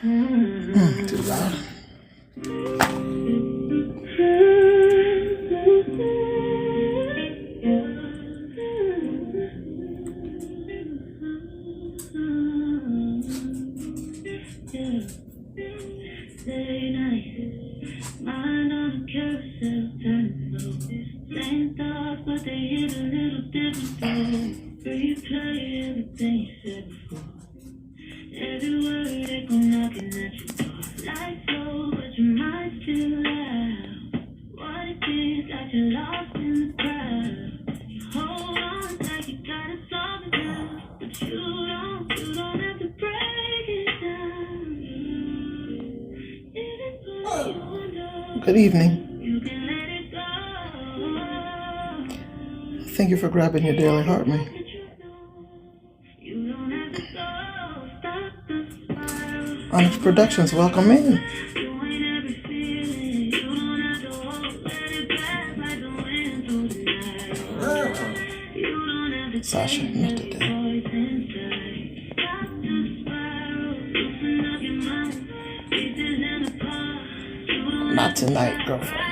Too loud. Good evening. Thank you for grabbing your daily heart rate. Onyx Productions, welcome in. Sasha, not today. Not tonight, girlfriend.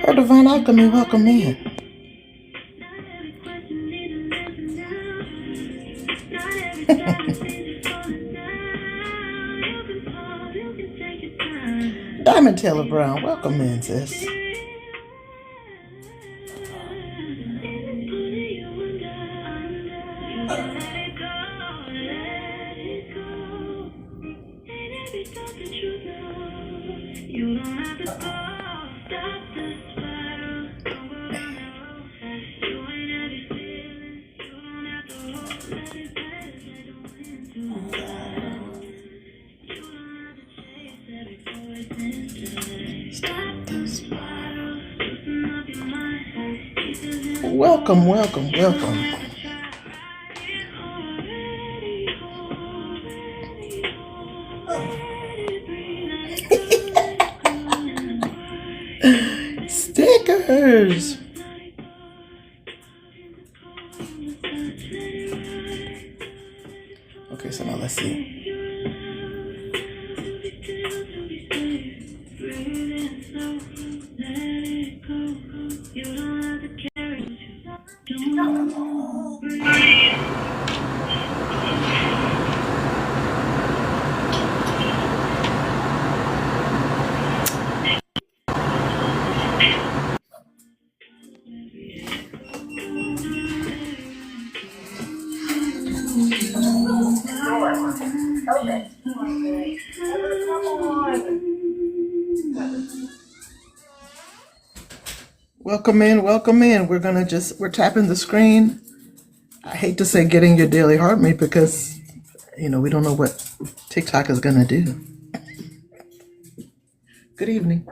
Her Divine Alchemy, welcome in. Diamond Taylor Brown, welcome in, sis. Welcome, welcome, welcome. Stickers. Okay, so now let's see. Welcome in, welcome in. We're tapping the screen. I hate to say getting your daily heart rate because, we don't know what TikTok is going to do. Good evening.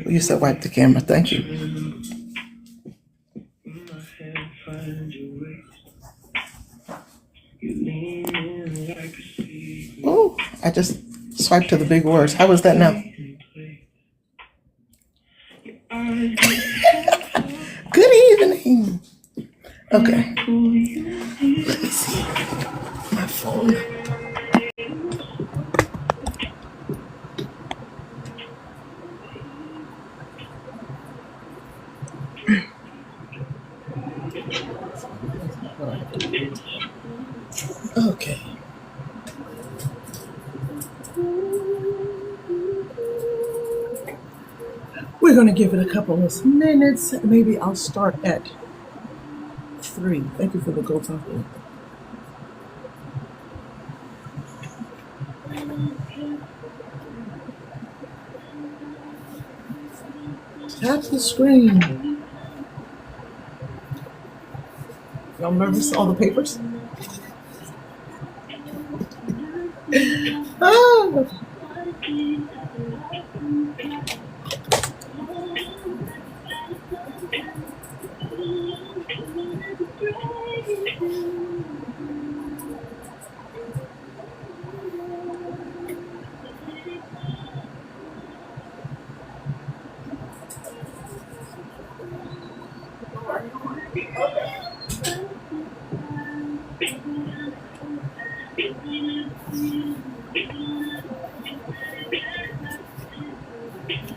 You said wipe the camera. Thank you. Oh, I just swiped to the big words. How was that now? Good evening. Okay. Let me see. My phone. Okay. We're going to give it a couple of minutes. Maybe I'll start at 3. Thank you for the gold coffee. Tap the screen. Y'all nervous? All the papers? Oh.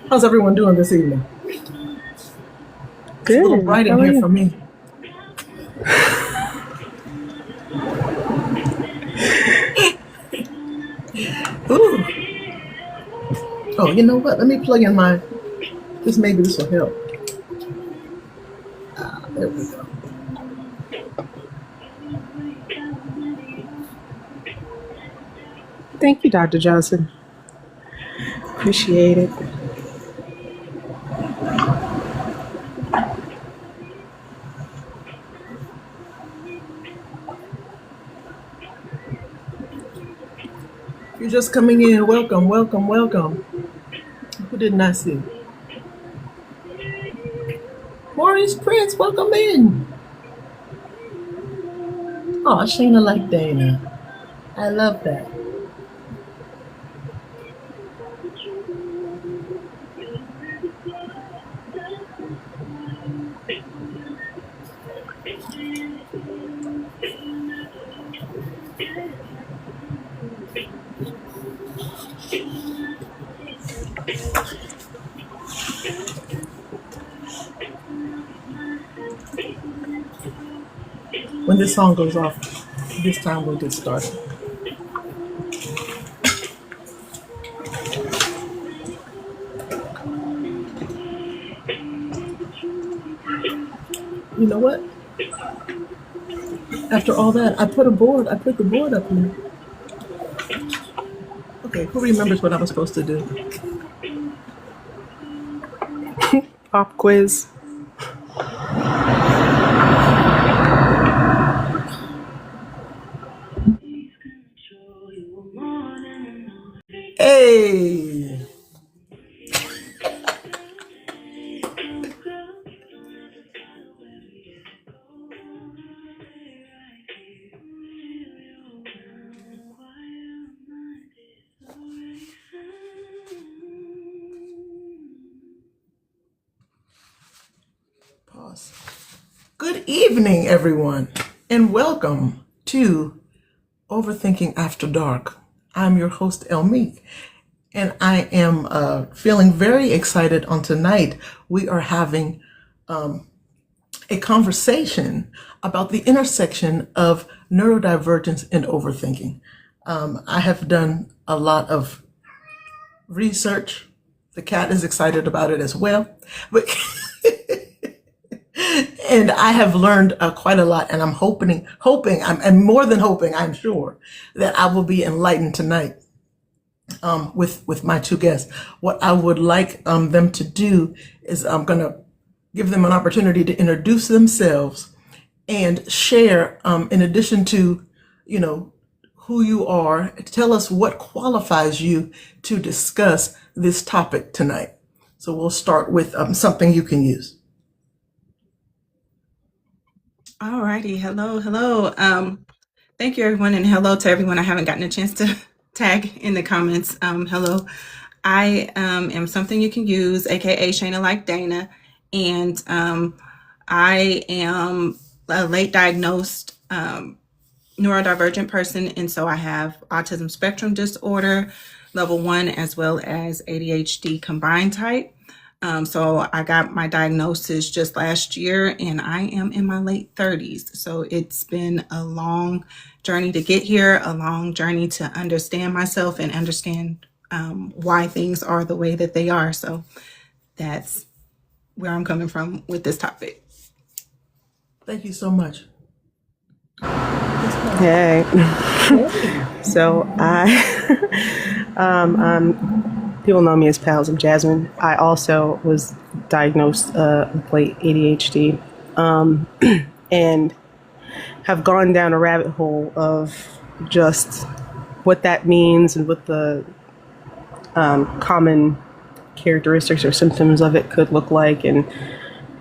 How's everyone doing this evening? It's a little Good. bright in How are here you? for me. Ooh. Oh, you know what? Let me plug in my. Maybe this will help. There we go. Thank you, Dr. Johnson. Appreciate it. If you're just coming in, welcome, welcome, welcome. Who didn't I see? Maurice Prince, welcome in. Oh, Shayna like Dana. I love that. When this song goes off, this time we'll get started. You know what? After all that, I put the board up here. Okay, who remembers what I was supposed to do? Pop quiz. Hey! Pause. Good evening, everyone, and welcome to Overthinking After Dark. I'm your host, Elle, and I am feeling very excited on tonight. We are having a conversation about the intersection of neurodivergence and overthinking. I have done a lot of research. The cat is excited about it as well, but and I have learned quite a lot. And I'm I'm more than hoping, I'm sure that I will be enlightened tonight with my two guests. What I would like them to do is I'm going to give them an opportunity to introduce themselves and share, in addition to, who you are, tell us what qualifies you to discuss this topic tonight. So we'll start with something you can use. Alrighty, hello. Thank you, everyone, and hello to everyone I haven't gotten a chance to tag in the comments. Hello, I am something you can use, aka Shayna like Dana, and I am a late diagnosed neurodivergent person, and so I have autism spectrum disorder, level 1, as well as ADHD combined type. So I got my diagnosis just last year, and I am in my late 30s. So it's been a long journey to get here, a long journey to understand myself and understand why things are the way that they are. So that's where I'm coming from with this topic. Thank you so much. Hey. So people know me as Pals. I'm Jasmine. I also was diagnosed with late ADHD, and have gone down a rabbit hole of just what that means and what the common characteristics or symptoms of it could look like, and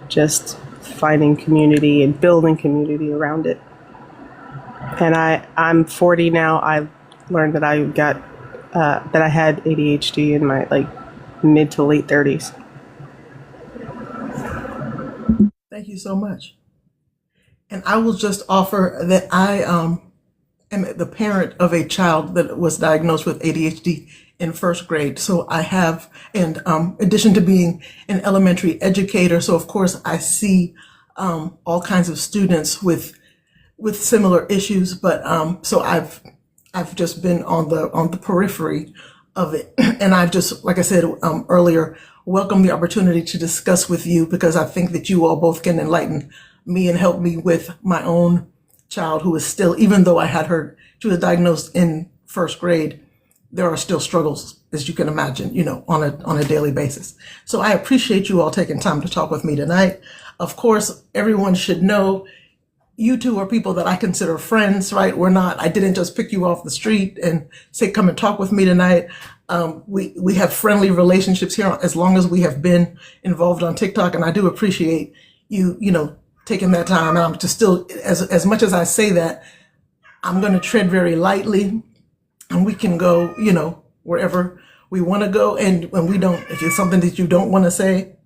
just finding community and building community around it. And I'm 40 now. I learned that I had ADHD in my mid to late 30s. Thank you so much. And I will just offer that I am the parent of a child that was diagnosed with ADHD in first grade. So I have, and in addition to being an elementary educator, so of course I see all kinds of students with similar issues, but so I've just been on the periphery of it, and I've just, like I said earlier, welcome the opportunity to discuss with you, because I think that you all both can enlighten me and help me with my own child who is still, even though she was diagnosed in first grade, there are still struggles, as you can imagine, on a daily basis. So I appreciate you all taking time to talk with me tonight. Of course, everyone should know you two are people that I consider friends, right? I didn't just pick you off the street and say, come and talk with me tonight. We have friendly relationships here as long as we have been involved on TikTok. And I do appreciate you, taking that time. And I'm just still, as much as I say that, I'm going to tread very lightly, and we can go, wherever we want to go. And when we don't, if it's something that you don't want to say,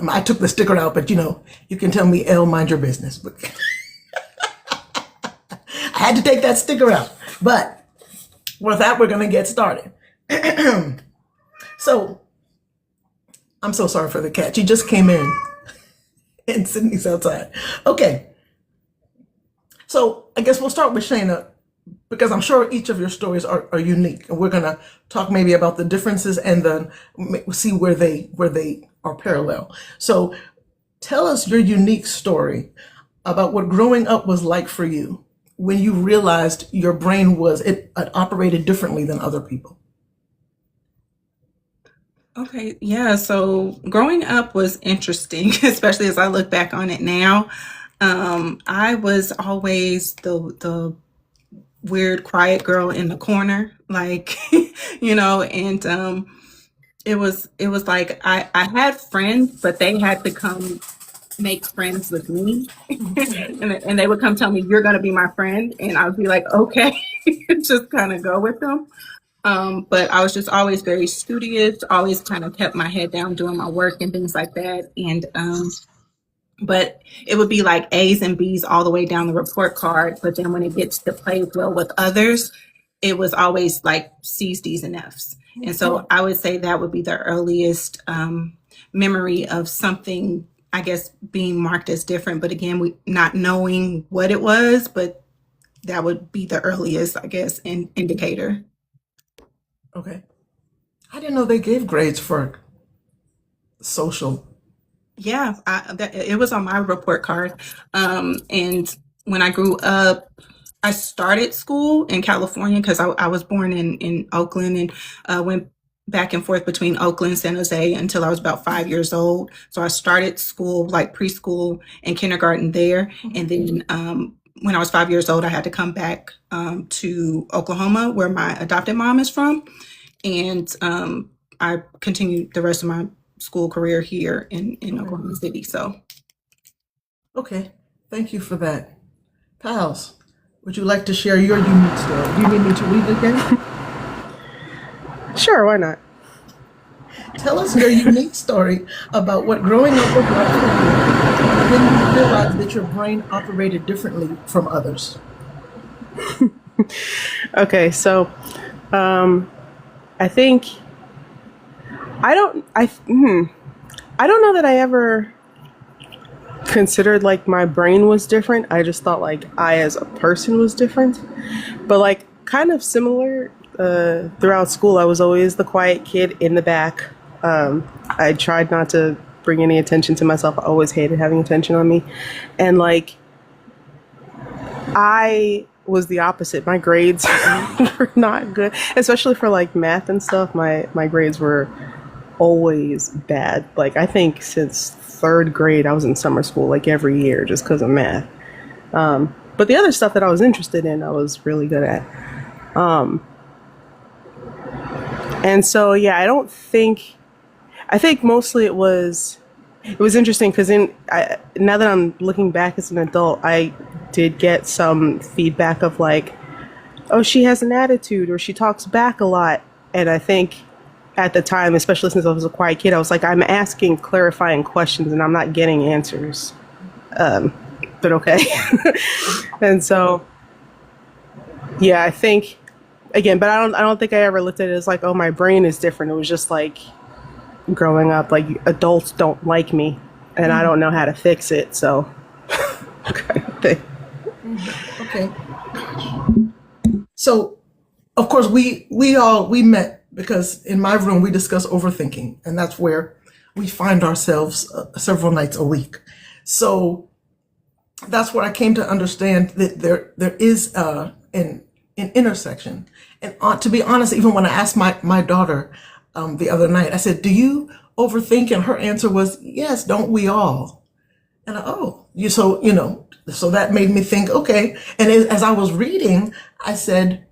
I took the sticker out, but you can tell me, Elle, mind your business. But I had to take that sticker out. But with that, we're going to get started. So I'm so sorry for the cat. She just came in and Sydney's outside. Okay. So I guess we'll start with Shayna, because I'm sure each of your stories are unique, and we're going to talk maybe about the differences and then see where they are parallel. So tell us your unique story about what growing up was like for you when you realized your brain it operated differently than other people. Okay, yeah. So growing up was interesting, especially as I look back on it now. I was always the weird, quiet girl in the corner, like, and it was like I had friends, but they had to come make friends with me, and they would come tell me, "You're gonna be my friend," and I would be like, "Okay," just kind of go with them. But I was just always very studious, always kind of kept my head down doing my work and things like that. And but it would be like A's and B's all the way down the report card. But then when it gets to play well with others, it was always like C's, D's, and F's. And so I would say that would be the earliest memory of something, I guess, being marked as different. But again, we not knowing what it was, but that would be the earliest, I guess, indicator. Okay. I didn't know they gave grades for social. Yeah, it was on my report card. And when I grew up, I started school in California because I was born in Oakland, and went back and forth between Oakland and San Jose until I was about 5 years old. So I started school, like preschool and kindergarten there. And then when I was 5 years old, I had to come back to Oklahoma, where my adopted mom is from. And I continued the rest of my school career here in Oklahoma City. So, okay, thank you for that. Pals, would you like to share your unique story? Do you need me to read it again? Sure, why not? Tell us your unique story about what growing up was like for you when you realized that your brain operated differently from others. Okay, so I think I don't know that I ever considered like my brain was different. I just thought like I as a person was different. But like kind of similar throughout school, I was always the quiet kid in the back. I tried not to bring any attention to myself. I always hated having attention on me. And like I was the opposite. My grades were not good, especially for like math and stuff. My grades were always bad. Like I think since third grade I was in summer school like every year just because of math. But the other stuff that I was interested in I was really good at. And so yeah, I think mostly it was interesting because now that I'm looking back as an adult, I did get some feedback of like, oh, she has an attitude or she talks back a lot. And I think at the time, especially since I was a quiet kid, I was like, I'm asking clarifying questions and I'm not getting answers. But okay. And so, yeah, I think again, but I don't think I ever looked at it as like, oh, my brain is different. It was just like growing up, like adults don't like me, and I don't know how to fix it. So, kind of thing. Okay. So, of course, we met because in my room we discuss overthinking, and that's where we find ourselves several nights a week. So that's what I came to understand, that there is an intersection. And to be honest, even when I asked my daughter the other night, I said, "Do you overthink?" And her answer was, "Yes, don't we all?" And so that made me think, okay. And as I was reading, I said,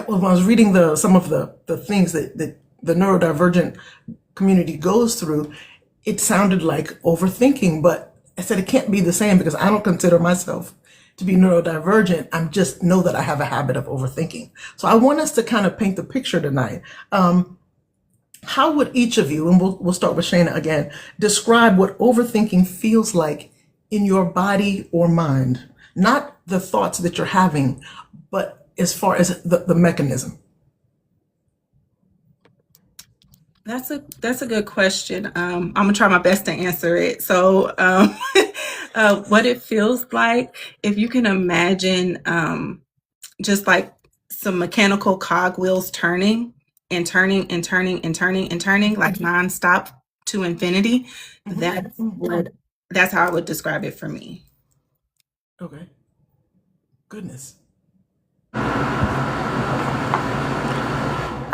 when I was reading some of the things that the neurodivergent community goes through, it sounded like overthinking, but I said it can't be the same because I don't consider myself to be neurodivergent. I just know that I have a habit of overthinking. So I want us to kind of paint the picture tonight. How would each of you, and we'll start with Shayna again, describe what overthinking feels like in your body or mind? Not the thoughts that you're having, but as far as the mechanism. That's a good question. I'm gonna try my best to answer it. So, what it feels like, if you can imagine, just like some mechanical cogwheels turning and turning and turning and turning and turning, like nonstop to infinity. That's how I would describe it for me. Okay. Goodness.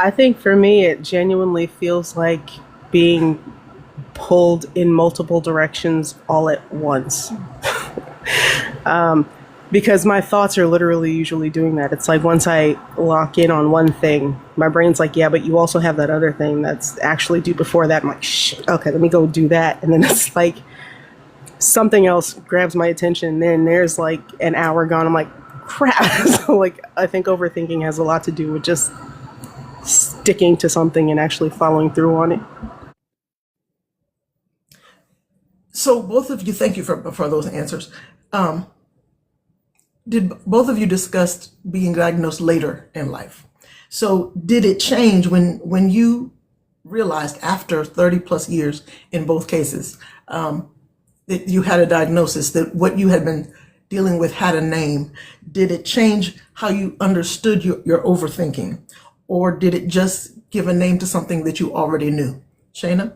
I think for me, it genuinely feels like being pulled in multiple directions all at once. Because my thoughts are literally usually doing that. It's like once I lock in on one thing, my brain's like, yeah, but you also have that other thing that's actually due before that. I'm like, shit, okay, let me go do that. And then it's like something else grabs my attention. Then there's like an hour gone. I'm like, crap. So like, I think overthinking has a lot to do with just sticking to something and actually following through on it. So both of you, thank you for those answers. Did both of you discussed being diagnosed later in life? So did it change when you realized after 30 plus years in both cases that you had a diagnosis, that what you had been dealing with had a name? Did it change how you understood your overthinking? Or did it just give a name to something that you already knew? Shayna?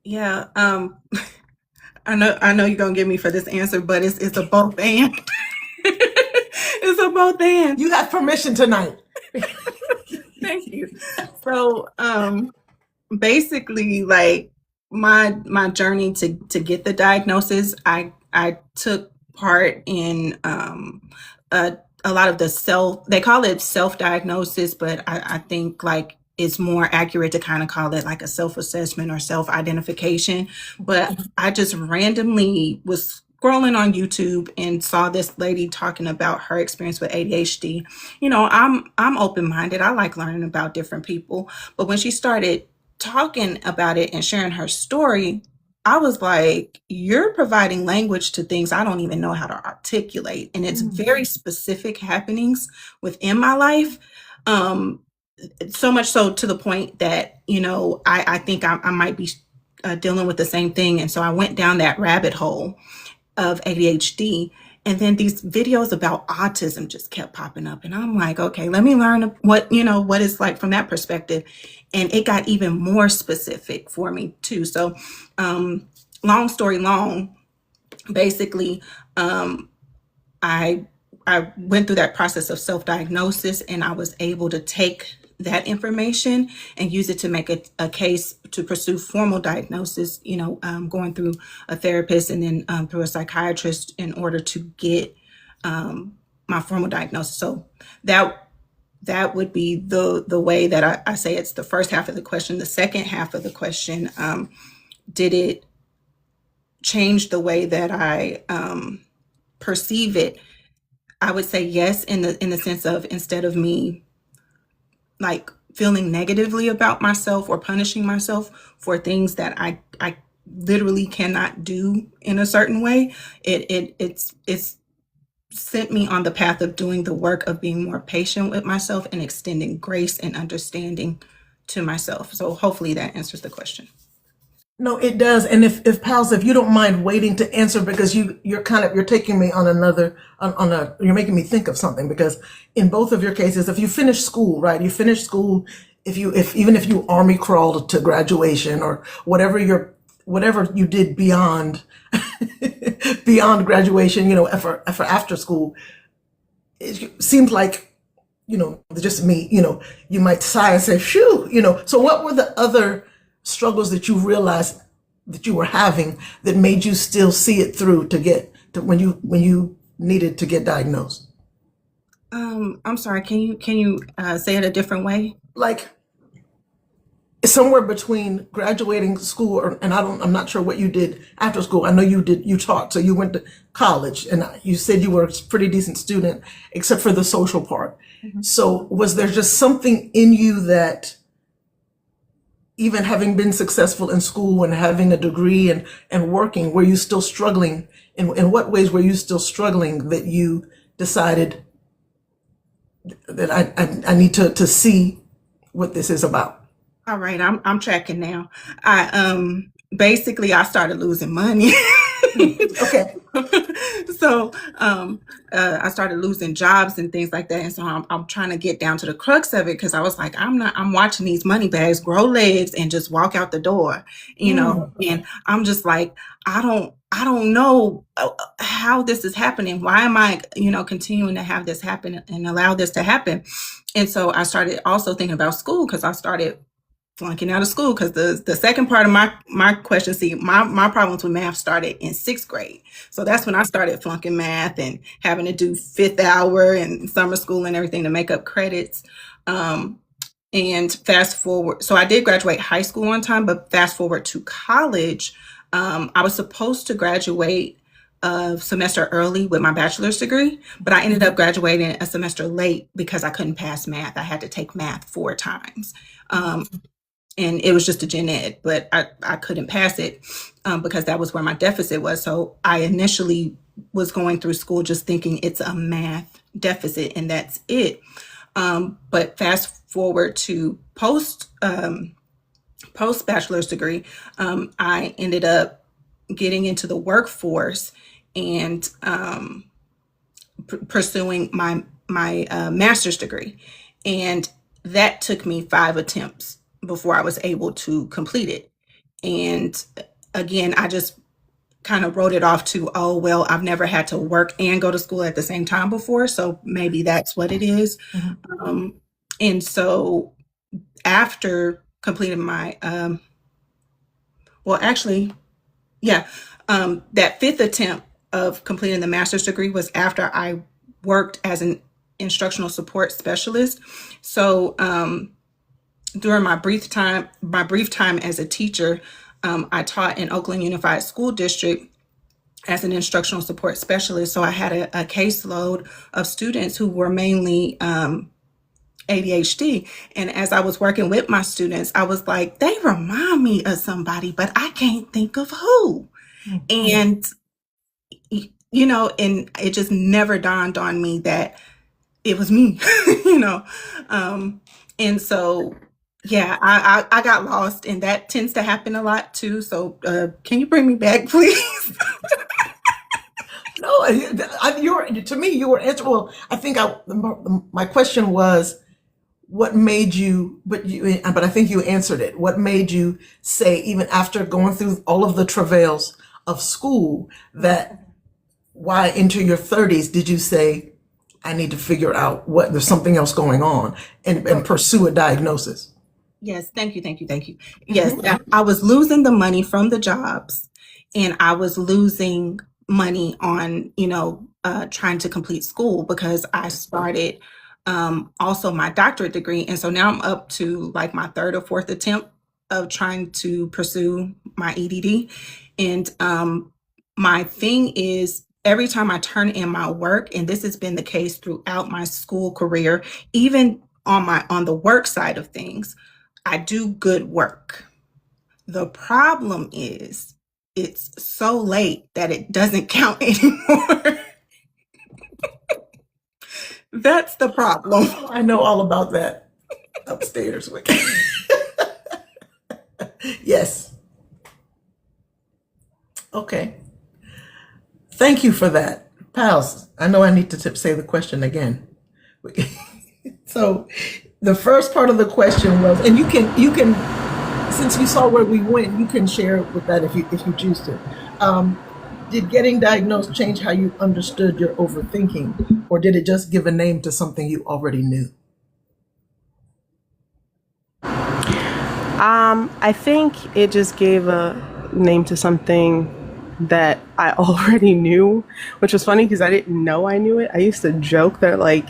Yeah, I know you're gonna get me for this answer, but it's a both and. It's a both and. You have permission tonight. Thank you. So, basically, like my journey to get the diagnosis, I took part in a lot of they call it self-diagnosis, but I think like it's more accurate to kind of call it like a self-assessment or self-identification. But I just randomly was scrolling on YouTube and saw this lady talking about her experience with ADHD. You know, I'm open-minded. I like learning about different people. But when she started talking about it and sharing her story, I was like, you're providing language to things I don't even know how to articulate. And it's very specific happenings within my life. So much so to the point that, you know, I think I might be dealing with the same thing. And so I went down that rabbit hole of ADHD. And then these videos about autism just kept popping up. And I'm like, okay, let me learn what it's like from that perspective. And it got even more specific for me too. So long story long, basically, I went through that process of self-diagnosis, and I was able to take that information and use it to make a case to pursue formal diagnosis, you know, going through a therapist and then through a psychiatrist in order to get my formal diagnosis. So that would be the way that I say it's the first half of the question. The second half of the question, did it change the way that I perceive it? I would say yes, in the sense of, instead of me like feeling negatively about myself or punishing myself for things that I literally cannot do in a certain way, it's sent me on the path of doing the work of being more patient with myself and extending grace and understanding to myself. So hopefully that answers the question. No, it does. And if pals, if you don't mind waiting to answer, because you're taking me on you're making me think of something, because in both of your cases, if you finish school, right, you finish school, even if you army crawled to graduation or whatever you did beyond, beyond graduation, for after school, it seems like, just me, you might sigh and say, phew, so what were the other struggles that you realized that you were having that made you still see it through to get to when you needed to get diagnosed? I'm sorry, can you say it a different way? Like somewhere between graduating school and I'm not sure what you did after school. I know you taught, so you went to college, and you said you were a pretty decent student except for the social part. So was there just something in you that, even having been successful in school and having a degree and working, were you still struggling? In what ways were you still struggling that you decided that I need to see what this is about? All right, I'm tracking now. I started losing money. Okay. So I started losing jobs and things like that. And so I'm trying to get down to the crux of it, because I was like, I'm watching these money bags grow legs and just walk out the door, and I'm just like, I don't know how this is happening. Why am I, continuing to have this happen and allow this to happen? And so I started also thinking about school, because I started flunking out of school, because the second part of my question, see, my problems with math started in 6th grade. So that's when I started flunking math and having to do 5th hour and summer school and everything to make up credits. And fast forward, so I did graduate high school on time, but fast forward to college, I was supposed to graduate a semester early with my bachelor's degree, but I ended up graduating a semester late because I couldn't pass math. I had to take math 4 times. And it was just a gen ed, but I couldn't pass it because that was where my deficit was. So I initially was going through school just thinking it's a math deficit and that's it. But fast forward to post bachelor's degree, I ended up getting into the workforce and pursuing my master's degree. And that took me 5 attempts before I was able to complete it. And again, I just kind of wrote it off to, oh, well, I've never had to work and go to school at the same time before, so maybe that's what it is. And so after completing my, that 5th attempt of completing the master's degree was after I worked as an instructional support specialist. So during my brief time as a teacher, I taught in Oakland Unified School District as an instructional support specialist. So I had a caseload of students who were mainly ADHD. And as I was working with my students, I was like, they remind me of somebody, but I can't think of who. And, and it just never dawned on me that it was me, and so, yeah, I got lost, and that tends to happen a lot too. So can you bring me back, please? No, to me, you were answering. Well, I think my question was, what made you, but I think you answered it. What made you say, even after going through all of the travails of school, that why into your 30s did you say, I need to figure out there's something else going on and pursue a diagnosis? Yes, thank you. Yes, I was losing the money from the jobs, and I was losing money on, trying to complete school, because I started also my doctorate degree. And so now I'm up to like my 3rd or 4th attempt of trying to pursue my EDD. And my thing is, every time I turn in my work, and this has been the case throughout my school career, even on the work side of things, I do good work. The problem is it's so late that it doesn't count anymore. That's the problem. I know all about that upstairs. Yes. Okay. Thank you for that. Pals, I know I need to say the question again. So the first part of the question was, and you can, since you saw where we went, you can share with that if you choose to. Did getting diagnosed change how you understood your overthinking, or did it just give a name to something you already knew? I think it just gave a name to something that I already knew, which was funny because I didn't know I knew it. I used to joke that, like,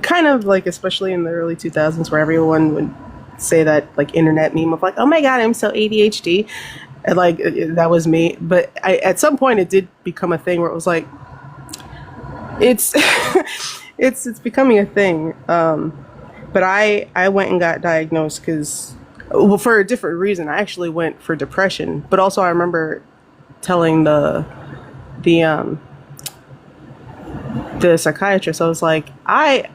kind of like, especially in the early 2000s, where everyone would say that, like, internet meme of like, oh my God, I'm so ADHD. And like, that was me. But at some point it did become a thing where it was like, it's, it's becoming a thing. But I went and got diagnosed because, well, for a different reason. I actually went for depression, but also I remember telling the psychiatrist, I was like, I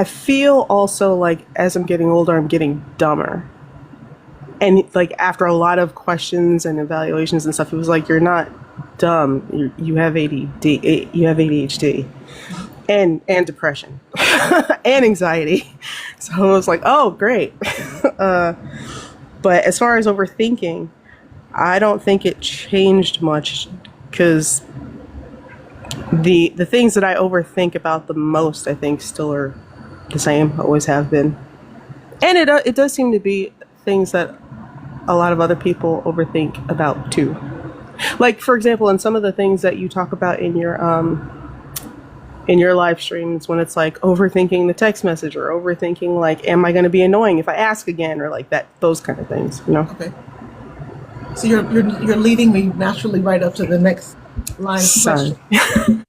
feel also like as I'm getting older, I'm getting dumber. And like after a lot of questions and evaluations and stuff, it was like, you're not dumb. You have ADD. You have ADHD, and depression, and anxiety. So I was like, oh, great. But as far as overthinking, I don't think it changed much because the things that I overthink about the most, I think, still are the same, always have been. And it does seem to be things that a lot of other people overthink about too. Like, for example, in some of the things that you talk about in your live streams, when it's like overthinking the text message, or overthinking like, am I going to be annoying if I ask again, or like that, those kind of things, you know? Okay. So you're leading me naturally right up to the next line of Sorry. question.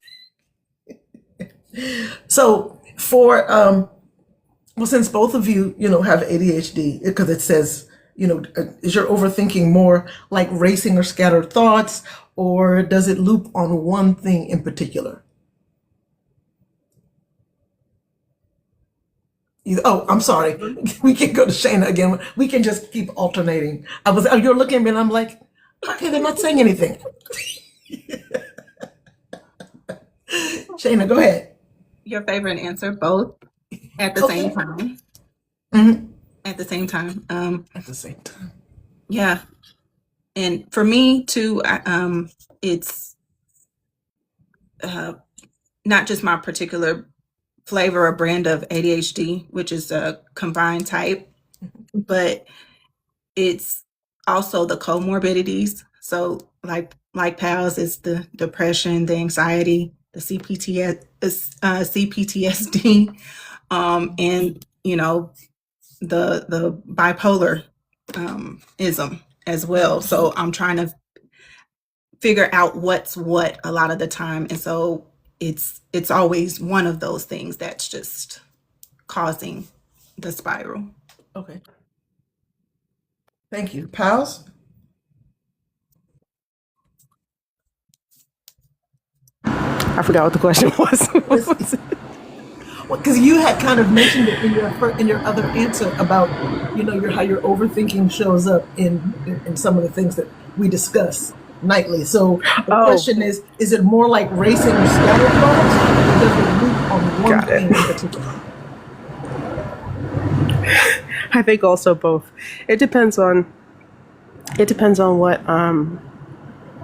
So for well, since both of you have ADHD, because it says, is your overthinking more like racing or scattered thoughts, or does it loop on one thing in particular? Oh, I'm sorry. We can go to Shayna again. We can just keep alternating. You're looking at me and I'm like, okay, they're not saying anything. Shayna, go ahead. Your favorite answer, both at the Okay. same time. Mhm. At the same time. At the same time. Yeah. And for me too, it's not just my particular flavor or brand of ADHD, which is a combined type, but it's also the comorbidities. So like PALS, it's the depression, the anxiety, the CPTSD, and the bipolar ism as well. So I'm trying to figure out what's what a lot of the time, and so it's always one of those things that's just causing the spiral. Okay. Thank you. Pals? I forgot what the question was. Because you had kind of mentioned it in your other answer about how your overthinking shows up in some of the things that we discuss nightly. So the question is it more like racing or scattered thoughts, or does it loop on one Got it. thing in particular? I think also both. It depends on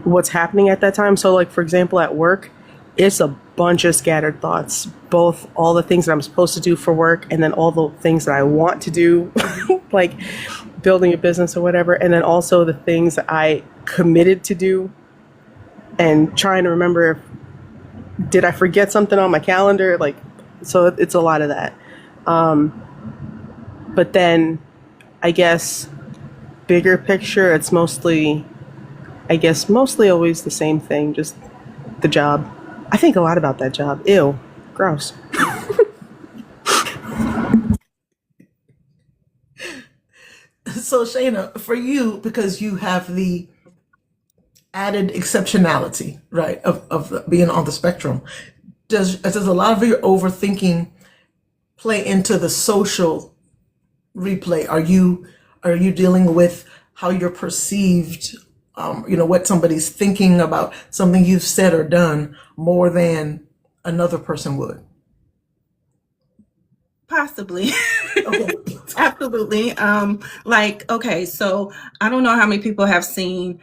what's happening at that time. So like, for example, at work, it's a bunch of scattered thoughts, both all the things that I'm supposed to do for work and then all the things that I want to do, like building a business or whatever, and then also the things that I committed to do and trying to remember, did I forget something on my calendar? Like, so it's a lot of that. But then I guess bigger picture, it's mostly always the same thing, just the job. I think a lot about that job. Ew, gross. So Shayna, for you, because you have the added exceptionality, right, of being on the spectrum, does a lot of your overthinking play into the social replay? Are you dealing with how you're perceived, what somebody's thinking about something you've said or done more than another person would? Possibly. Okay. Absolutely. Okay, so I don't know how many people have seen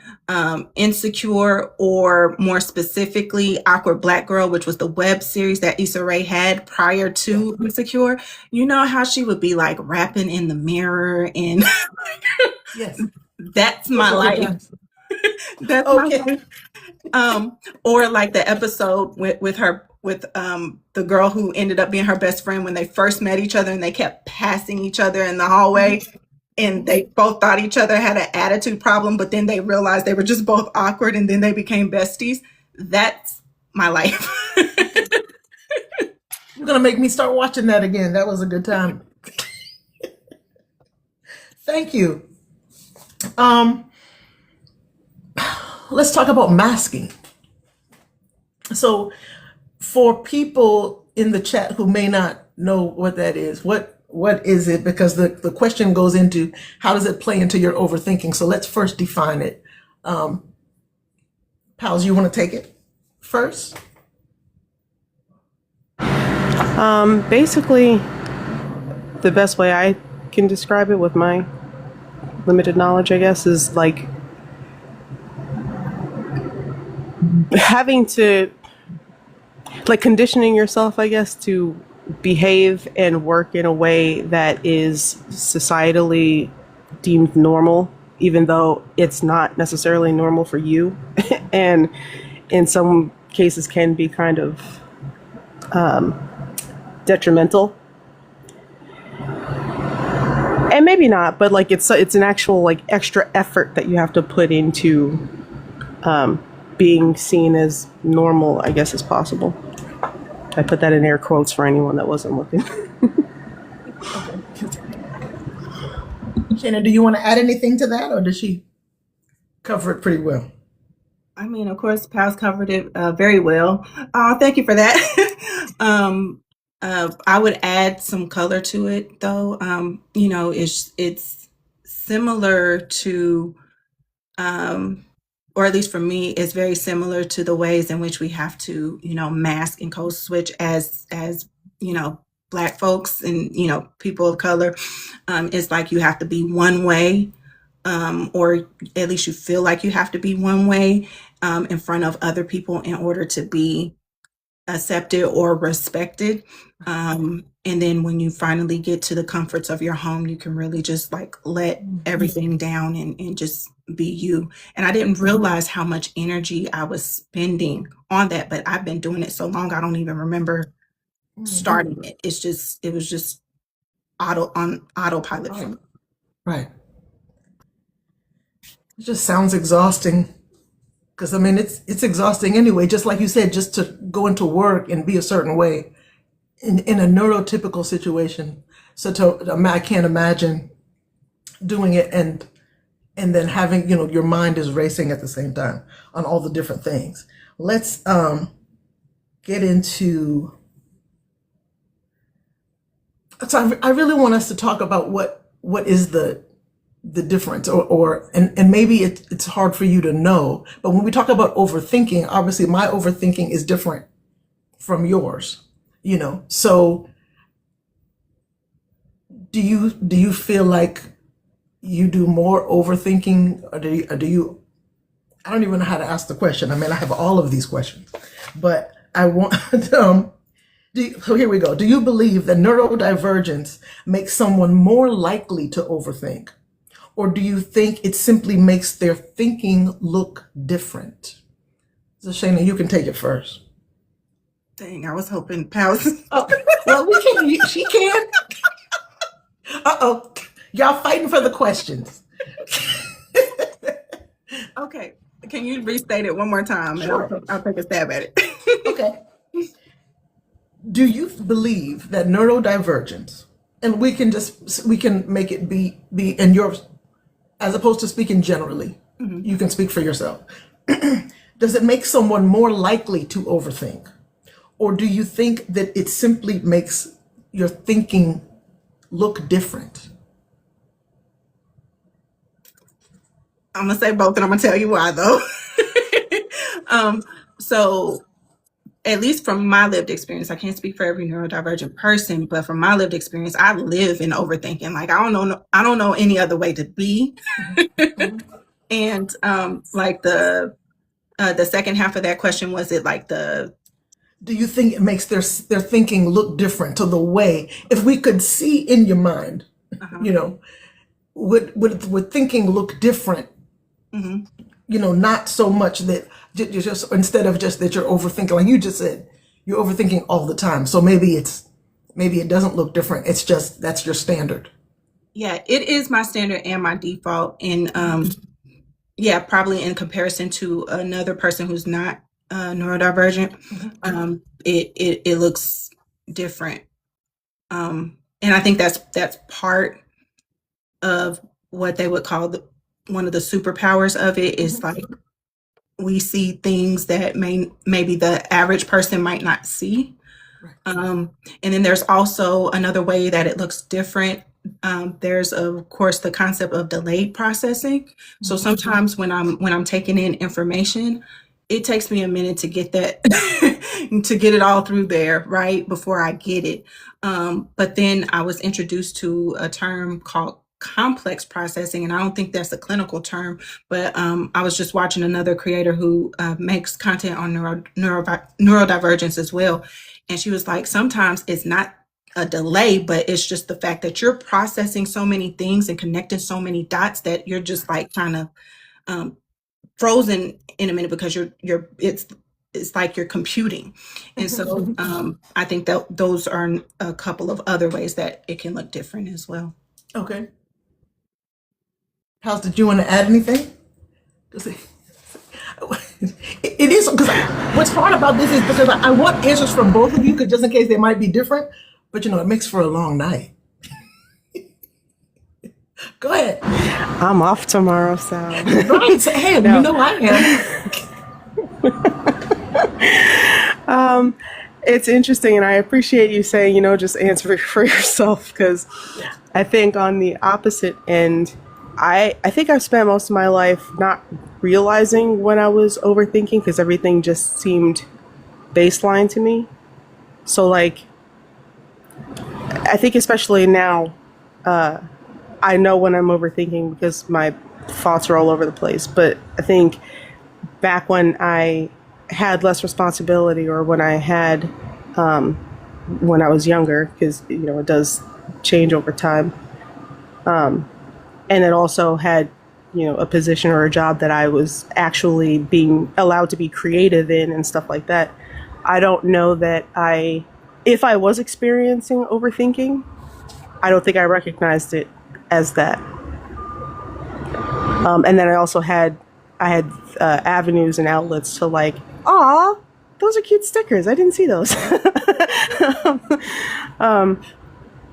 Insecure, or more specifically Awkward Black Girl, which was the web series that Issa Rae had prior to Insecure. You know how she would be like rapping in the mirror, and Yes. that's my Okay, life. guys. That's my Okay. life. Or like the episode with her, with the girl who ended up being her best friend when they first met each other, and they kept passing each other in the hallway, and they both thought each other had an attitude problem, but then they realized they were just both awkward, and then they became besties. That's my life. You're gonna make me start watching that again. That was a good time. Thank you. Let's talk about masking. So for people in the chat who may not know what that is, what is it? Because the question goes into how does it play into your overthinking? So let's first define it. Pals, you want to take it first? Basically, the best way I can describe it with my limited knowledge, I guess, is like having to, like, conditioning yourself, I guess, to behave and work in a way that is societally deemed normal, even though it's not necessarily normal for you, and in some cases can be kind of detrimental. And maybe not, but like it's an actual like extra effort that you have to put into being seen as normal, I guess, as possible. I put that in air quotes for anyone that wasn't looking. Shannon, do you want to add anything to that, or did she cover it pretty well? I mean, of course, Pal's covered it very well. Thank you for that. I would add some color to it, though. It's similar to, or at least for me, it's very similar to the ways in which we have to, mask and code switch as Black folks and people of color. It's like you have to be one way, or at least you feel like you have to be one way in front of other people in order to be accepted or respected. And then when you finally get to the comforts of your home, you can really just like let everything down and just be you. And I didn't realize how much energy I was spending on that, but I've been doing it so long, I don't even remember starting it. It was just on autopilot for me. Right. It just sounds exhausting. Because I mean, it's exhausting anyway. Just like you said, just to go into work and be a certain way in a neurotypical situation. So I can't imagine doing it and then having your mind is racing at the same time on all the different things. Let's get into. So I really want us to talk about what is the difference, and maybe it's hard for you to know, but when we talk about overthinking, obviously my overthinking is different from yours, so do you feel like you do more overthinking, or do you I don't even know how to ask the question. I mean, I have all of these questions, but I want so here we go. Do you believe that neurodivergence makes someone more likely to overthink? Or do you think it simply makes their thinking look different? So Shayna, you can take it first. Dang, I was hoping Pals. Oh, well, we can. She can. Uh-oh. Y'all fighting for the questions. Okay, can you restate it one more time? Sure. And I'll take a stab at it. Okay. Do you believe that neurodivergence, and we can make it be in your, as opposed to speaking generally, you can speak for yourself. Does it make someone more likely to overthink? Or do you think that it simply makes your thinking look different? I'm gonna say both, and I'm gonna tell you why though. So at least from my lived experience, I can't speak for every neurodivergent person, but from my lived experience, I live in overthinking. Like I don't know any other way to be. And like the second half of that question, was it like the Do you think it makes their thinking look different to the way, if we could see in your mind, you know, would thinking look different? You know, not so much that you just, instead of just that you're overthinking, like you just said, you're overthinking all the time. So maybe it doesn't look different. It's just, that's your standard. Yeah, it is my standard and my default. And yeah, probably in comparison to another person who's not neurodivergent, it looks different. And I think that's part of what they would call one of the superpowers of it, is like we see things that maybe the average person might not see. And then there's also another way that it looks different. There's of course the concept of delayed processing. So sometimes when I'm taking in information, it takes me a minute to get that to get it all through there, right, before I get it. But then I was introduced to a term called complex processing, and I don't think that's a clinical term, but I was just watching another creator who makes content on neurodivergence as well, and she was like, sometimes it's not a delay, but it's just the fact that you're processing so many things and connecting so many dots that you're just like kind of frozen in a minute, because it's like you're computing. And so I think that those are a couple of other ways that it can look different as well. Okay. House, did you want to add anything? It is, because what's hard about this is because I want answers from both of you, because just in case they might be different, but you know, it makes for a long night. Go ahead. I'm off tomorrow, so. Right. Hey, no. You know I am. It's interesting, and I appreciate you saying, just answer for yourself, because I think on the opposite end, I think I've spent most of my life not realizing when I was overthinking, because everything just seemed baseline to me. So like, I think especially now, I know when I'm overthinking because my thoughts are all over the place. But I think back when I had less responsibility, or when I had, when I was younger, because, it does change over time. And it also had, a position or a job that I was actually being allowed to be creative in and stuff like that. I don't know that if I was experiencing overthinking, I don't think I recognized it as that. And then I also had avenues and outlets to like, aw, those are cute stickers. I didn't see those.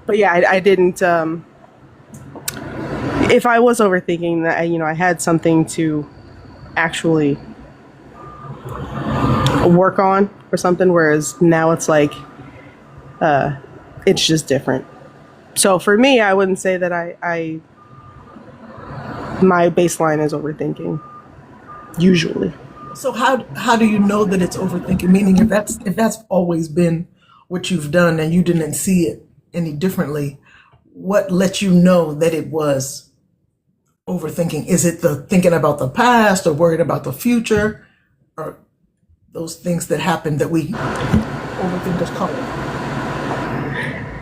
But yeah, I didn't. If I was overthinking, that I had something to actually work on or something. Whereas now it's like, it's just different. So for me, I wouldn't say that my baseline is overthinking, usually. So how do you know that it's overthinking? Meaning, if that's always been what you've done and you didn't see it any differently, what lets you know that it was overthinking? Is it the thinking about the past, or worried about the future, or those things that happen that we overthinkers call it?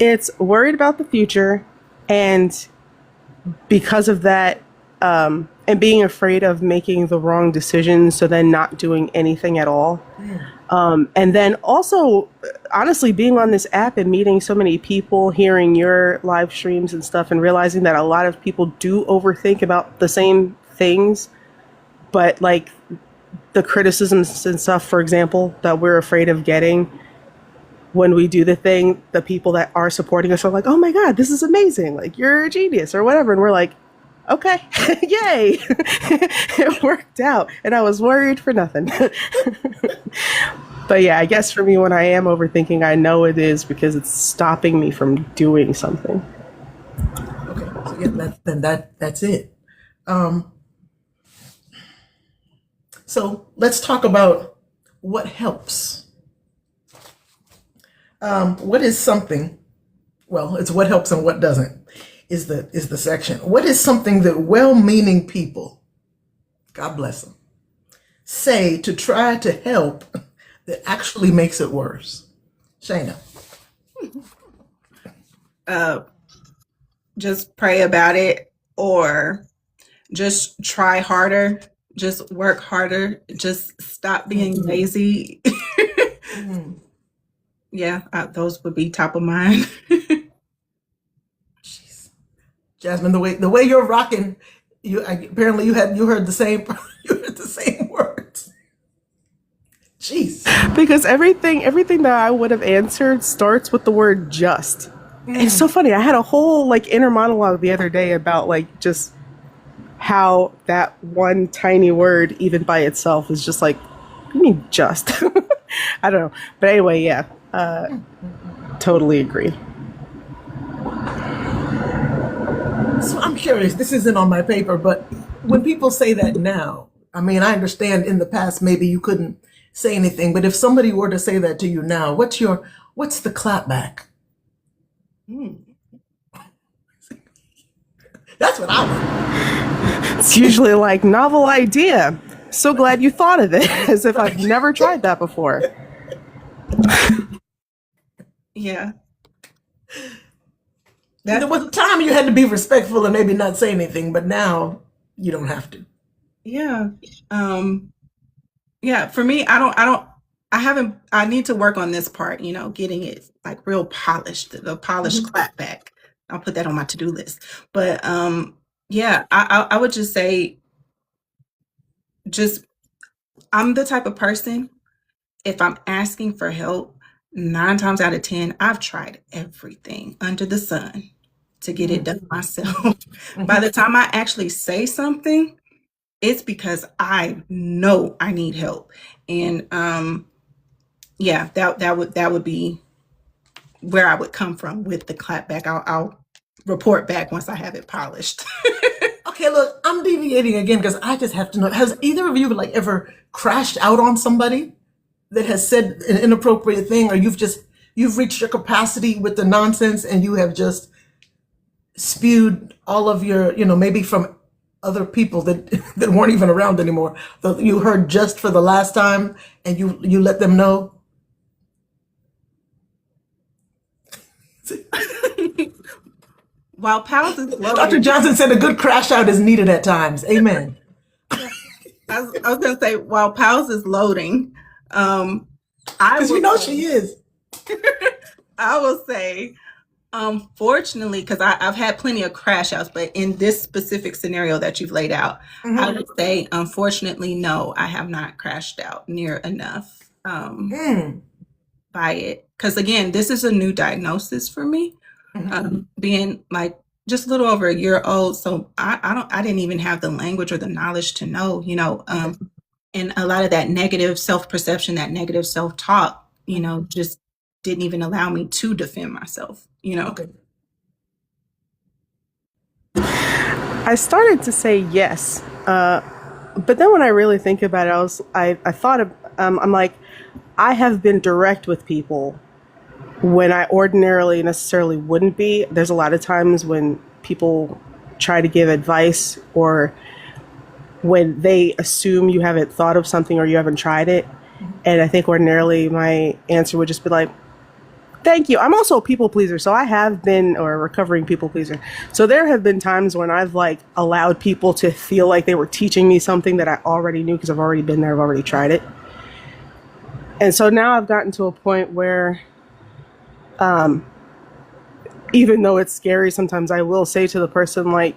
It's worried about the future, and because of that, and being afraid of making the wrong decision, so then not doing anything at all. And then also, honestly, being on this app and meeting so many people, hearing your live streams and stuff, and realizing that a lot of people do overthink about the same things, but like the criticisms and stuff, for example, that we're afraid of getting when we do the thing, the people that are supporting us are like, oh my God, this is amazing. Like, you're a genius or whatever. And we're like, okay, yay. It worked out. And I was worried for nothing. But yeah, I guess for me, when I am overthinking, I know it is because it's stopping me from doing something. Okay, so yeah, that's it. So let's talk about what helps. What is something? Well, it's what helps and what doesn't is the section. What is something that well-meaning people, God bless them, say to try to help that actually makes it worse? Shayna. Just pray about it, or just try harder, just work harder, just stop being lazy. Yeah, those would be top of mind. Jeez. Jasmine, the way you're rocking, apparently you heard the same you heard the same words. Jeez. Because everything that I would have answered starts with the word just. It's so funny. I had a whole like inner monologue the other day about like just how that one tiny word, even by itself, is just like, what do you mean just? I don't know. But anyway, yeah, totally agree. So I'm curious, this isn't on my paper, but when people say that now, I mean, I understand in the past maybe you couldn't say anything, but if somebody were to say that to you now, what's the clapback? That's what I want. It's usually like, novel idea. So glad you thought of it, as if I've never tried that before. Yeah. There was a time you had to be respectful and maybe not say anything, but now you don't have to. Yeah. Yeah, for me, I need to work on this part, getting it like real polished, the polished clapback. I'll put that on my to-do list. But yeah, I would just say, I'm the type of person, if I'm asking for help, 9 times out of 10, I've tried everything under the sun to get it done myself. By the time I actually say something, it's because I know I need help. And yeah, that would be where I would come from with the clapback. I'll report back once I have it polished. Okay, look, I'm deviating again because I just have to know, has either of you like ever crashed out on somebody that has said an inappropriate thing, or you've reached your capacity with the nonsense and you have just spewed all of your, maybe from other people that weren't even around anymore, that you heard just for the last time, and you let them know? While Pals is loading, Dr. Johnson said a good crash out is needed at times. Amen. I was going to say, while Pals is loading, because she is. I will say, fortunately, because I've had plenty of crash outs, but in this specific scenario that you've laid out, I would say, unfortunately, no, I have not crashed out near enough by it. Because again, this is a new diagnosis for me, being like just a little over a year old. So I didn't even have the language or the knowledge to know, and a lot of that negative self-perception, that negative self-talk, just didn't even allow me to defend myself, Okay. I started to say yes, but then when I really think about it, I thought of, I'm like, I have been direct with people when I ordinarily necessarily wouldn't be. There's a lot of times when people try to give advice, or when they assume you haven't thought of something or you haven't tried it. And I think ordinarily my answer would just be like, thank you. I'm also a people pleaser, so I have been, or a recovering people pleaser. So there have been times when I've like allowed people to feel like they were teaching me something that I already knew because I've already been there, I've already tried it. And so now I've gotten to a point where, even though it's scary, sometimes I will say to the person like,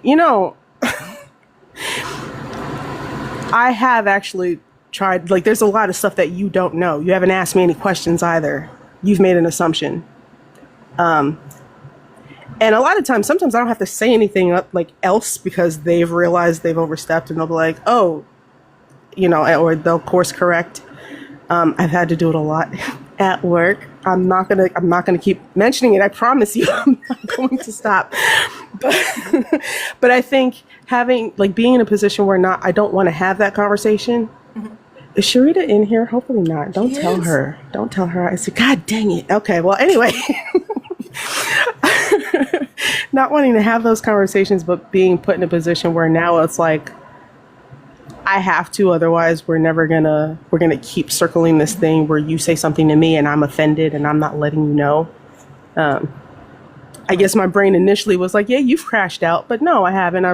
I have actually tried, like there's a lot of stuff that you don't know. You haven't asked me any questions either. You've made an assumption. And a lot of times, sometimes I don't have to say anything else because they've realized they've overstepped, and they'll be like, "Oh, or they'll course correct." I've had to do it a lot at work. I'm not gonna keep mentioning it. I promise you, I'm not going to stop. But but I think being in a position where I don't want to have that conversation. Is Sharita in here? Hopefully not. Don't tell her. Don't tell her. I said, God dang it. Okay. Well, anyway, not wanting to have those conversations, but being put in a position where now it's like, I have to, otherwise we're gonna keep circling this thing where you say something to me and I'm offended and I'm not letting you know. I guess my brain initially was like, yeah, you've crashed out, but no, I haven't.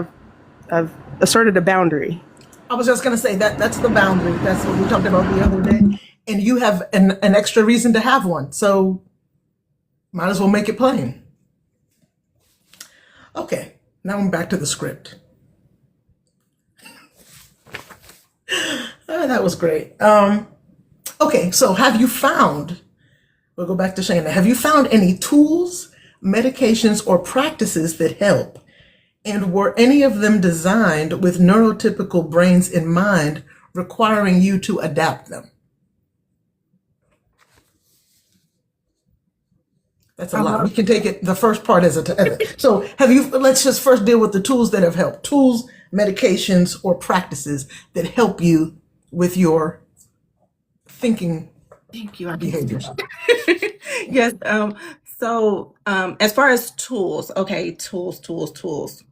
I've asserted a boundary. I was just going to say that's the boundary. That's what we talked about the other day. And you have an extra reason to have one. So might as well make it plain. Okay, now I'm back to the script. That was great. Okay, so we'll go back to Shana. Have you found any tools, medications, or practices that help? And were any of them designed with neurotypical brains in mind, requiring you to adapt them? That's a lot. We can take it, the first part as so let's just first deal with the tools that have helped. Tools, medications, or practices that help you with your thinking behaviors. Yes. So as far as tools, okay, tools.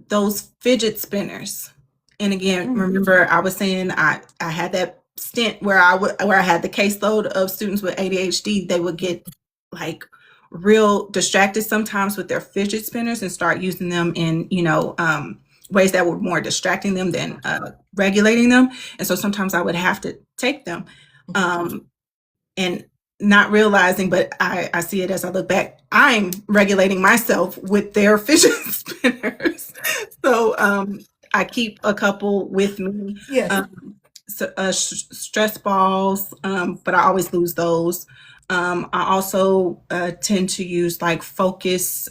Those fidget spinners. And again, remember I was saying I had that stint where I had the caseload of students with ADHD. They would get like real distracted sometimes with their fidget spinners and start using them in, ways that were more distracting them than regulating them. And so sometimes I would have to take them. And not realizing, but I see it as I look back, I'm regulating myself with their fidget spinners. So I keep a couple with me. Yes. Stress balls, but I always lose those. I also tend to use like focus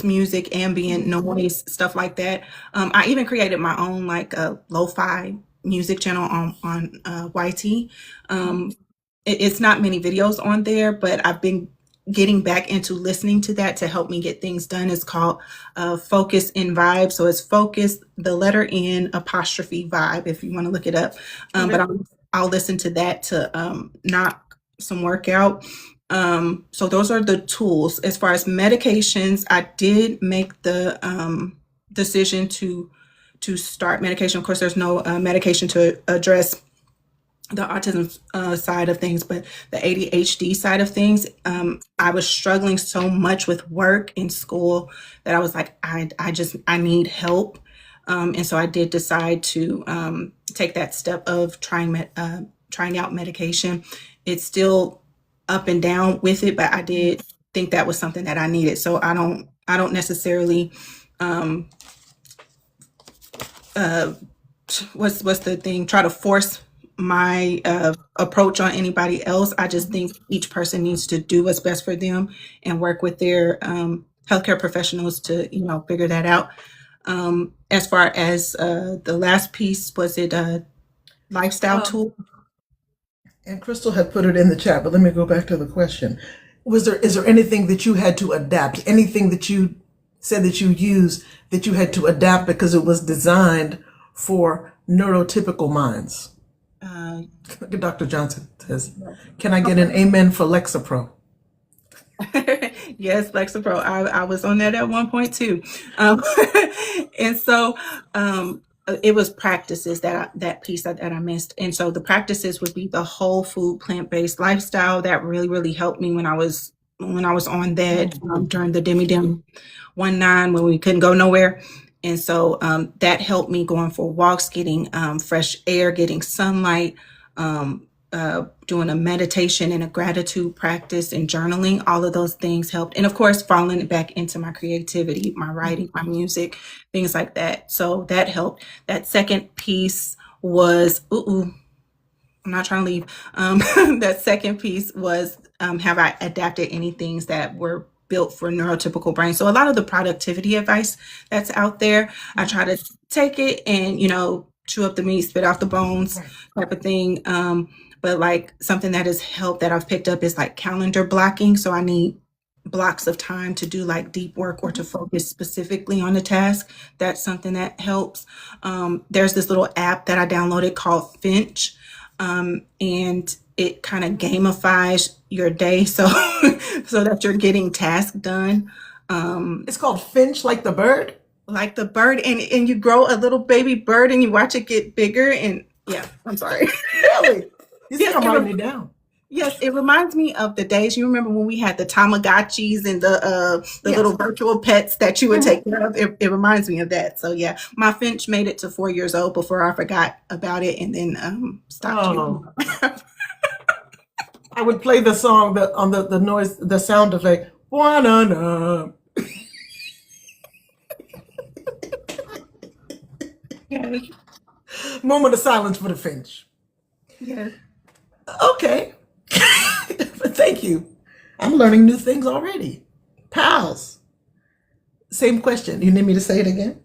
music, ambient noise, stuff like that. I even created my own like a lo-fi music channel on YT. It's not many videos on there, but I've been getting back into listening to that to help me get things done. It's called Focus in Vibe. So it's focus, the letter N apostrophe vibe, if you want to look it up. But I'll listen to that to knock some work out. So those are the tools. As far as medications, I did make the decision to start medication. Of course, there's no medication to address the autism side of things, but the ADHD side of things, I was struggling so much with work and school that I was like, I need help. And so I did decide to take that step of trying out medication. It's still up and down with it, but I did think that was something that I needed. So I don't necessarily, what's the thing? Try to force my approach on anybody else. I just think each person needs to do what's best for them and work with their healthcare professionals to, figure that out. As far as the last piece, was it a lifestyle tool? And Crystal had put it in the chat, but let me go back to the question. Is there anything that you had to adapt? Anything that you said that you use that you had to adapt because it was designed for neurotypical minds? Dr. Johnson says, can I get an amen for Lexapro? Yes, Lexapro. I was on that at one point too. And so it was practices that piece that I missed. And so the practices would be the whole food, plant-based lifestyle that really, really helped me when I was on that during the Demi-Dem 1-9 when we couldn't go nowhere. And so that helped me going for walks, getting fresh air, getting sunlight, doing a meditation and a gratitude practice and journaling. All of those things helped. And of course, falling back into my creativity, my writing, my music, things like that. So that helped. That second piece was, I'm not trying to leave. That second piece was, have I adapted any things that were built for neurotypical brains? So a lot of the productivity advice that's out there, I try to take it and, chew up the meat, spit out the bones type of thing. But like something that has helped that I've picked up is like calendar blocking. So I need blocks of time to do like deep work or to focus specifically on the task. That's something that helps. There's this little app that I downloaded called Finch, and it kind of gamifies your day so so that you're getting tasks done. It's called Finch, like the bird? Like the bird, and you grow a little baby bird and you watch it get bigger. And yeah, I'm sorry. Really? You Yes, think I'm writing it down. Yes, it reminds me of the days. You remember when we had the Tamagotchis and the Yes. little virtual pets that you would take care of? It reminds me of that. So yeah, my Finch made it to 4 years old before I forgot about it and then stopped Oh. using it. I would play the song on the noise, the sound effect. Wa-na-na. Yeah. Moment of silence for the Finch. Yeah. Okay. Thank you. I'm learning new things already. Pals. Same question. You need me to say it again?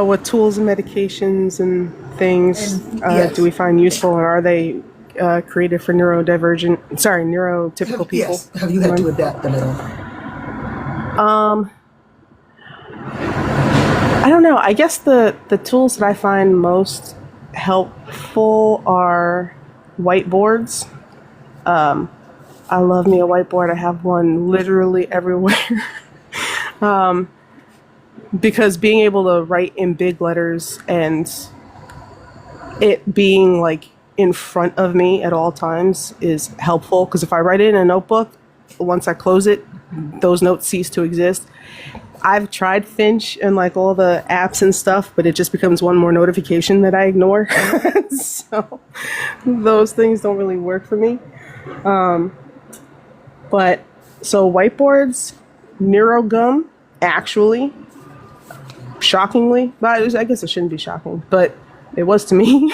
What tools and medications and things And yes. do we find useful, and are they created for neurotypical people? Yes. Have you had to adapt them at all? I don't know. I guess the tools that I find most helpful are whiteboards. I love me a whiteboard. I have one literally everywhere. Because being able to write in big letters and it being like in front of me at all times is helpful. Because if I write it in a notebook, once I close it, those notes cease to exist. I've tried Finch and like all the apps and stuff, but it just becomes one more notification that I ignore. So those things don't really work for me. But so whiteboards, NeuroGum, actually, shockingly, but I guess it shouldn't be shocking, but it was to me.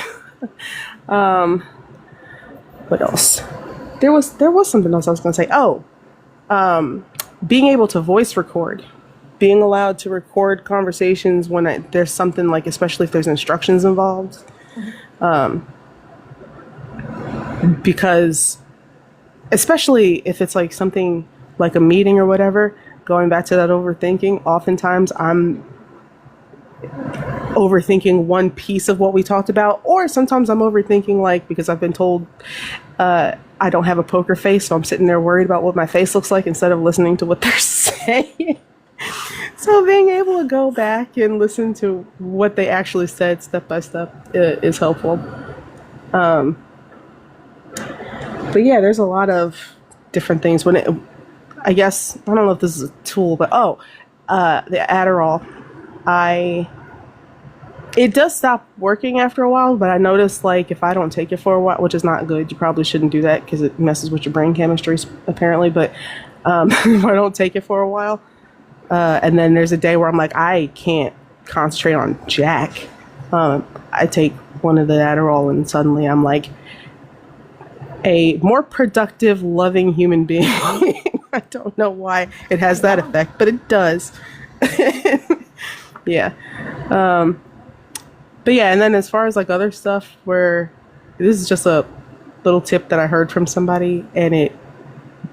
What else? There was something else I was going to say. Oh, being able to voice record. Being allowed to record conversations when there's something like, especially if there's instructions involved. Because, especially if it's like something like a meeting or whatever, going back to that overthinking, oftentimes I'm overthinking one piece of what we talked about, or sometimes I'm overthinking like, because I've been told I don't have a poker face, so I'm sitting there worried about what my face looks like instead of listening to what they're saying. So being able to go back and listen to what they actually said step by step is helpful. But yeah, there's a lot of different things. I guess, I don't know if this is a tool, but the Adderall. It does stop working after a while, but I noticed like if I don't take it for a while, which is not good, you probably shouldn't do that because it messes with your brain chemistry apparently, but if I don't take it for a while, and then there's a day where I'm like, I can't concentrate on jack. I take one of the Adderall and suddenly I'm like a more productive, loving human being. I don't know why it has that effect, but it does. Yeah. But yeah, and then as far as like other stuff where this is just a little tip that I heard from somebody and it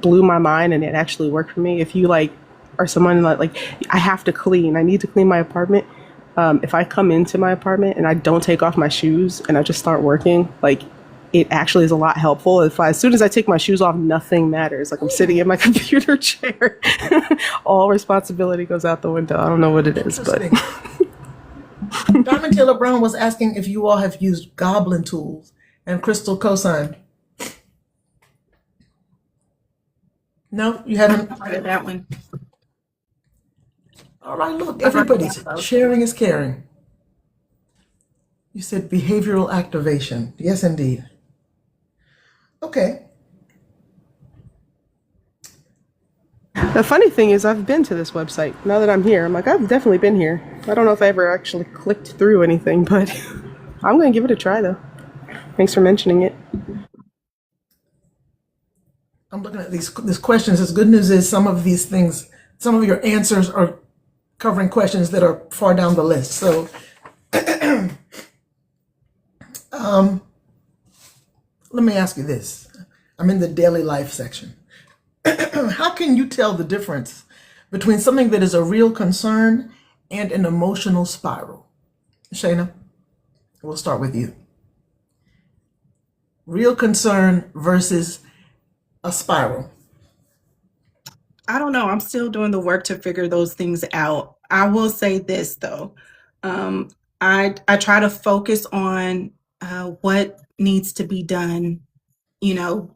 blew my mind and it actually worked for me. If you like are someone like I have to clean, I need to clean my apartment. If I come into my apartment and I don't take off my shoes and I just start working, like it actually is a lot helpful. As soon as I take my shoes off, nothing matters. Like I'm sitting in my computer chair. All responsibility goes out the window. I don't know what it is, but Diamond Taylor Brown was asking if you all have used Goblin tools, and Crystal co-signed. No, you haven't? I heard that one. All right, look, everybody's sharing is caring. You said behavioral activation. Yes, indeed. Okay. the funny thing is I've been to this website. Now that I'm here, I'm like, I've definitely been here. I don't know if I ever actually clicked through anything, but I'm going to give it a try though. Thanks for mentioning it. I'm looking at these questions. The good news is some of these things, some of your answers are covering questions that are far down the list. So let me ask you this. I'm in the daily life section. How can you tell the difference between something that is a real concern and an emotional spiral? Shayna, we'll start with you. Real concern versus a spiral. I don't know. I'm still doing the work to figure those things out. I will say this though. I try to focus on what needs to be done, you know,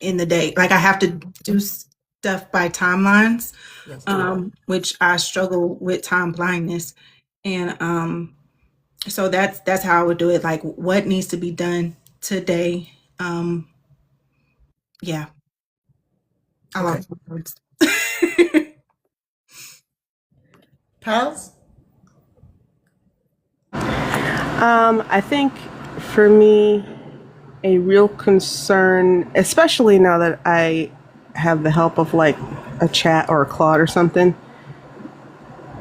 in the day. Like I have to do stuff by timelines, Yes. which I struggle with time blindness. And so that's how I would do it. Like what needs to be done today. Yeah. I lost my words. Pals? I think for me, a real concern, especially now that I have the help of like a chat or a Claude or something,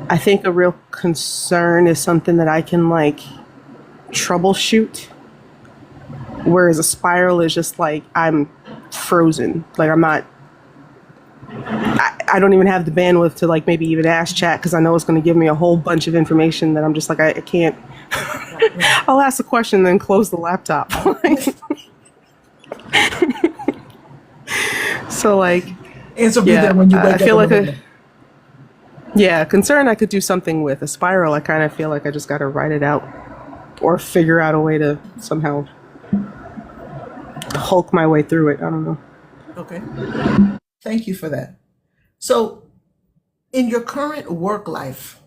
I think a real concern is something that I can like troubleshoot. Whereas a spiral is just like I'm frozen. Like I'm not, I don't even have the bandwidth to like maybe even ask chat because I know it's going to give me a whole bunch of information that I'm just like, I can't. I'll ask a question and then close the laptop. So like, Answer be there when you wake I up. feel like in the morning. concern I could do something with. A spiral, I kind of feel like I just got to write it out or figure out a way to somehow hulk my way through it. I don't know. Okay. Thank you for that. So, in your current work life,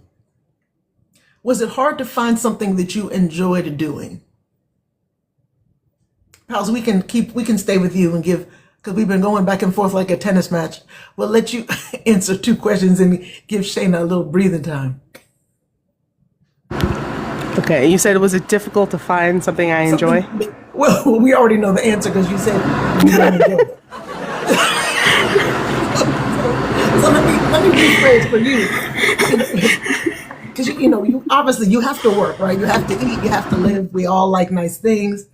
was it hard to find something that you enjoyed doing? Pals, we can stay with you and give, because we've been going back and forth like a tennis match. We'll let you answer 2 questions and give Shayna a little breathing time. Okay, you said, was it difficult to find something I enjoy? Well, we already know the answer because you said you didn't enjoy it. So let me rephrase for you. Because you obviously you have to work, right? You have to eat, you have to live. We all like nice things.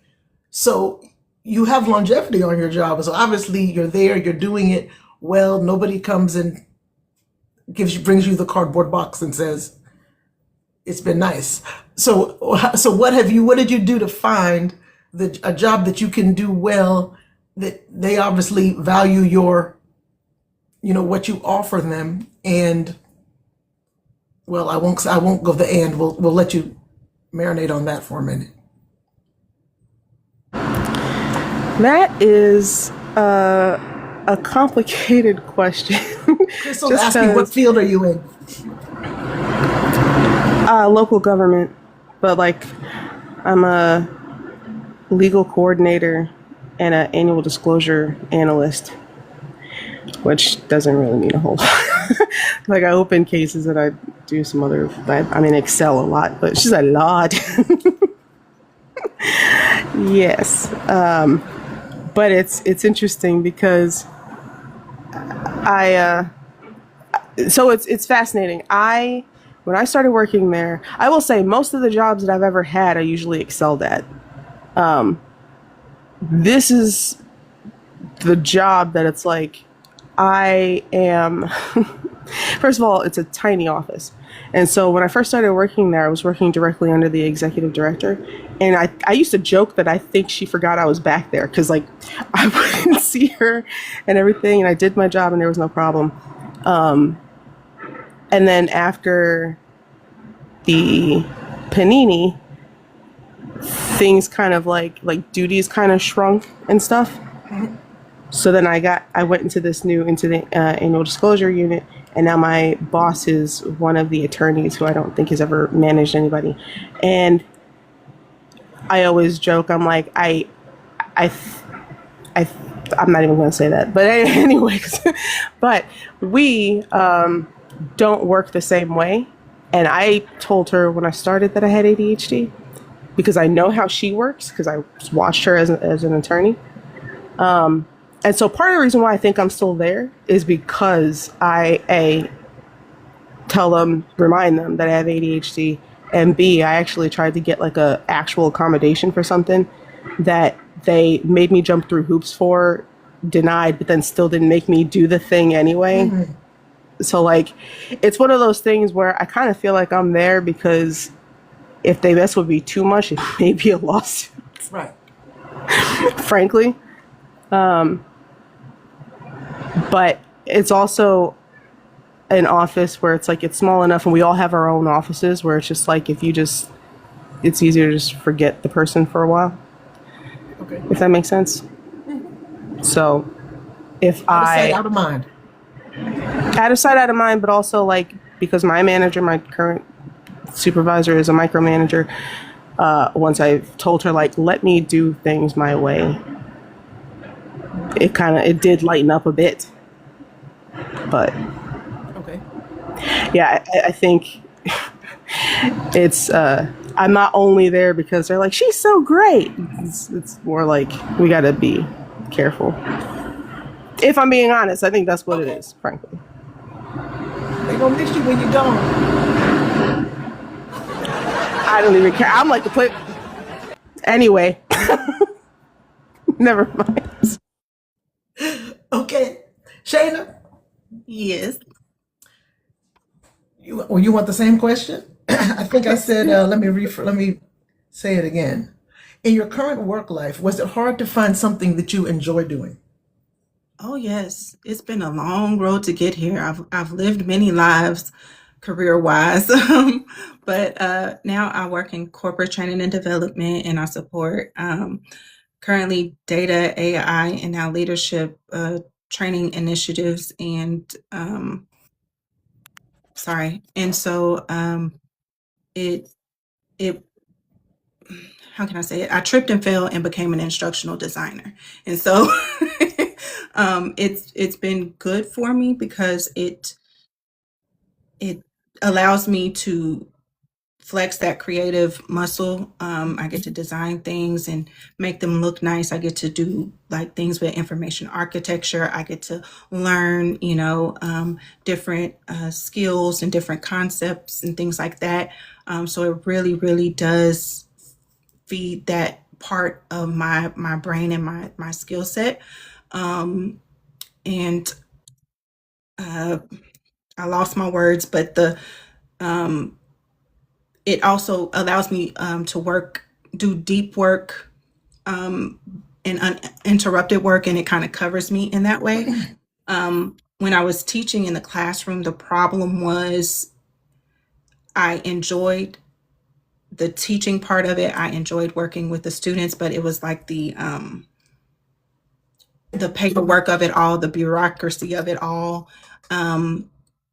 So you have longevity on your job. So obviously you're there, you're doing it well. Nobody comes and brings you the cardboard box and says, it's been nice. So what did you do to find a job that you can do well, that they obviously value your, what you offer them? And well, I won't go the and. We'll let you marinate on that for a minute. That is a complicated question. Crystal's asking, what field are you in? Local government, but like I'm a legal coordinator and an annual disclosure analyst, which doesn't really mean a whole lot. Like I open cases and I do some other, I'm in Excel a lot, but it's just a lot. Yes. But it's interesting because so it's fascinating. When I started working there, I will say most of the jobs that I've ever had, I usually excelled at. This is the job that it's like, I am, first of all, it's a tiny office. And so when I first started working there, I was working directly under the executive director. And I used to joke that I think she forgot I was back there because like I wouldn't see her and everything. And I did my job and there was no problem. And then after the panini, things kind of like duties kind of shrunk and stuff. So then I went into the annual disclosure unit, and now my boss is one of the attorneys who I don't think has ever managed anybody. And I always joke, I'm like, I'm not even going to say that, but anyways, but we don't work the same way. And I told her when I started that I had ADHD, because I know how she works because I watched her as an attorney. And so part of the reason why I think I'm still there is because I remind them that I have ADHD, and B, I actually tried to get like a actual accommodation for something that they made me jump through hoops for, denied, but then still didn't make me do the thing anyway. Mm-hmm. So like, it's one of those things where I kind of feel like I'm there because if they mess with me too much, it may be a lawsuit. Right. Frankly. But it's also an office where it's like, it's small enough and we all have our own offices where it's just like, it's easier to just forget the person for a while. Okay. If that makes sense. Mm-hmm. So if out of sight, out of mind. Out of sight, out of mind, but also like, because my manager, my current supervisor is a micromanager, once I've told her like, let me do things my way, it did lighten up a bit. But okay. Yeah, I think it's I'm not only there because they're like, she's so great. It's more like we gotta be careful. If I'm being honest, I think that's what it is, frankly. They gonna miss you when you're gone. I don't even care. I'm like the play. Anyway, never mind. Okay, Shayna. Yes. You want the same question? I think I said. Let me say it again. In your current work life, was it hard to find something that you enjoy doing? Oh yes, it's been a long road to get here. I've lived many lives, career-wise, but now I work in corporate training and development, and I support currently data, AI, and now leadership training initiatives, and so it how can I say it? I tripped and fell and became an instructional designer, and so it's been good for me because it allows me to flex that creative muscle. I get to design things and make them look nice. I get to do like things with information architecture. I get to learn, different skills and different concepts and things like that. So it really, really does feed that part of my brain and my skill set. And I lost my words, but it also allows me to do deep work, and uninterrupted work, and it kind of covers me in that way. When I was teaching in the classroom, the problem was I enjoyed the teaching part of it. I enjoyed working with the students, but it was like the paperwork of it all, the bureaucracy of it all.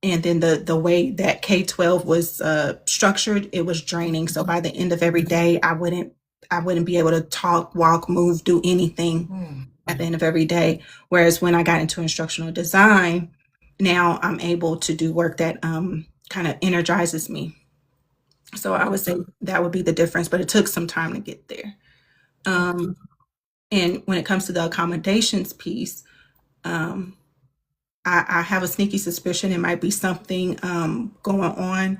And then the way that K-12 was structured, it was draining. So by the end of every day, I wouldn't be able to talk, walk, move, do anything at the end of every day. Whereas when I got into instructional design, now I'm able to do work that kind of energizes me. So I would say that would be the difference, but it took some time to get there. And when it comes to the accommodations piece, I have a sneaky suspicion it might be something going on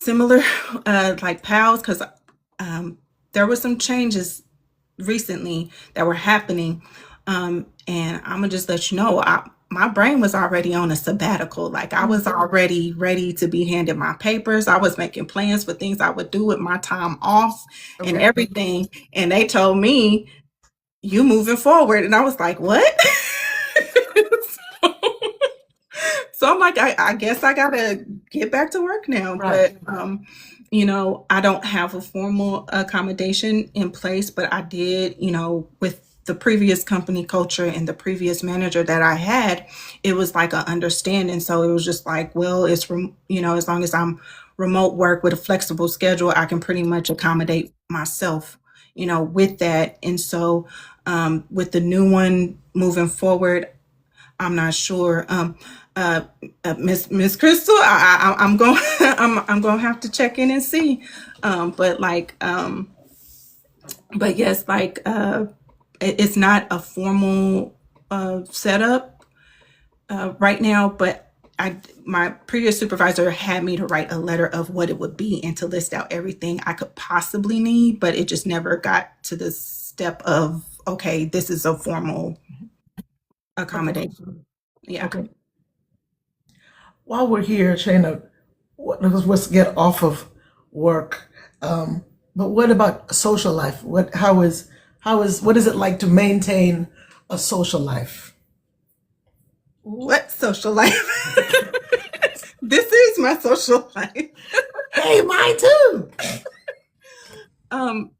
similar like PALS, because there were some changes recently that were happening. And I'm gonna just let you know, my brain was already on a sabbatical. Like I was already ready to be handed my papers. I was making plans for things I would do with my time off and everything. And they told me, you moving forward. And I was like, what? So I'm like, I guess I gotta get back to work now. Right. But I don't have a formal accommodation in place, but I did, with the previous company culture and the previous manager that I had, it was like an understanding. So it was just like, well, it's from, as long as I'm remote work with a flexible schedule, I can pretty much accommodate myself, with that. And so with the new one moving forward, I'm not sure. Miss Crystal, I'm going I'm going to have to check in and see. But like, but yes, like it's not a formal setup right now, but my previous supervisor had me to write a letter of what it would be and to list out everything I could possibly need, but it just never got to the step of, okay, this is a formal accommodation. Yeah. Okay. While we're here, Shayna, let's get off of work. But what about social life? What is it like to maintain a social life? What social life? This is my social life. Hey, mine too.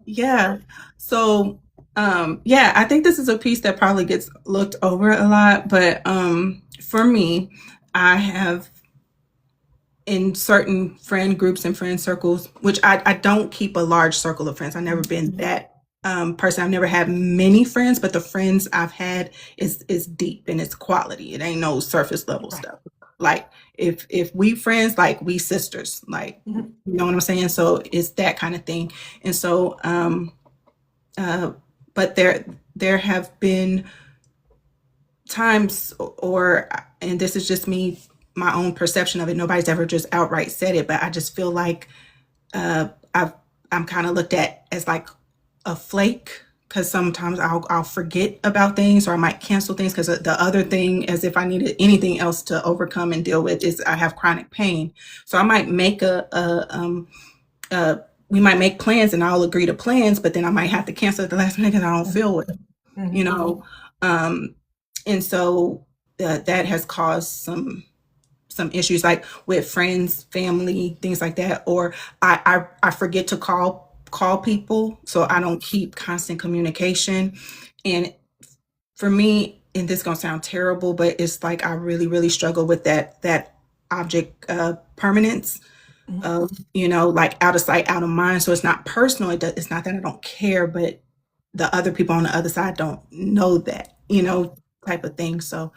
Yeah. So, yeah, I think this is a piece that probably gets looked over a lot, but for me, I have in certain friend groups and friend circles, which I don't keep a large circle of friends. I've never been that person. I've never had many friends, but the friends I've had is deep and it's quality. It ain't no surface level stuff. Like if we friends, like we sisters, like you know what I'm saying? So it's that kind of thing. And so but there have been times and this is just me, my own perception of it. Nobody's ever just outright said it, but I just feel like I'm kind of looked at as like a flake, because sometimes I'll forget about things, or I might cancel things, because the other thing, as if I needed anything else to overcome and deal with, is I have chronic pain. So I might make we might make plans and I'll agree to plans, but then I might have to cancel at the last minute because I don't feel it, you know? And so that has caused some issues, like with friends, family, things like that. Or I forget to call people, so I don't keep constant communication. And for me, and this is gonna sound terrible, but it's like I really, really struggle with that object permanence of, like out of sight, out of mind. So it's not personal. It's not that I don't care, but the other people on the other side don't know that, type of thing. So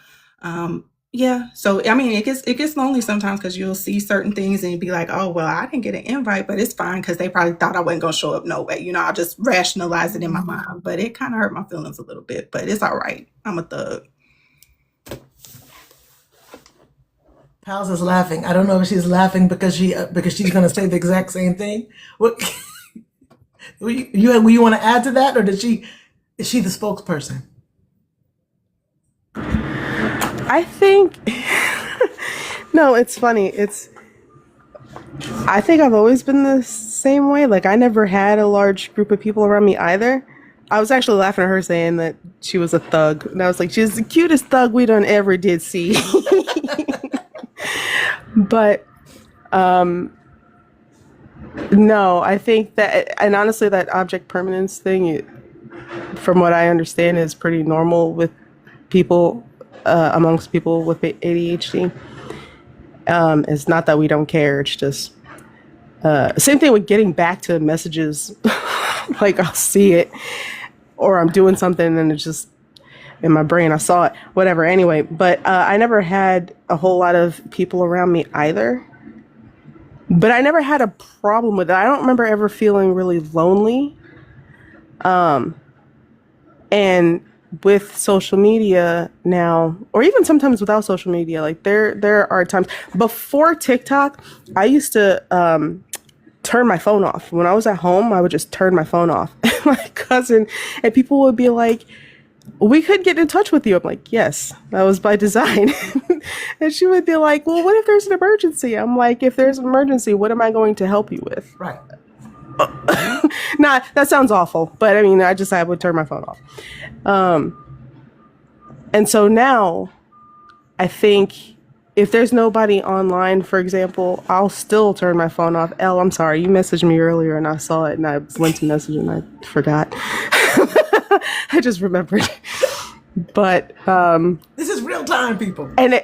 yeah. So I mean, it gets lonely sometimes, because you'll see certain things and you'd be like, oh well, I didn't get an invite, but it's fine because they probably thought I wasn't gonna show up no way. I'll just rationalize it in my mind. But it kind of hurt my feelings a little bit. But it's all right. I'm a thug. Pals is laughing. I don't know if she's laughing because she's gonna say the exact same thing. What you want to add to that, or is she the spokesperson? I think, no, it's funny. I think I've always been the same way. Like, I never had a large group of people around me either. I was actually laughing at her saying that she was a thug. And I was like, she's the cutest thug we done ever did see. But, no, I think that, and honestly, that object permanence thing, from what I understand, is pretty normal with people, amongst people with ADHD. It's not that we don't care. It's just, same thing with getting back to messages. Like, I'll see it, or I'm doing something and it's just in my brain. I saw it, whatever. Anyway, but I never had a whole lot of people around me either. But I never had a problem with it. I don't remember ever feeling really lonely. And with social media now, or even sometimes without social media, like there are times before TikTok, I used to turn my phone off. When I was at home, I would just turn my phone off. My cousin and people would be like, we could get in touch with you. I'm like, yes, that was by design. And she would be like, well, what if there's an emergency? I'm like, if there's an emergency, what am I going to help you with? Right. Nah, that sounds awful, but I mean, I would turn my phone off. And so now I think if there's nobody online, for example, I'll still turn my phone off. Elle, I'm sorry, you messaged me earlier and I saw it and I went to message and I forgot. I just remembered. But this is real time, people. And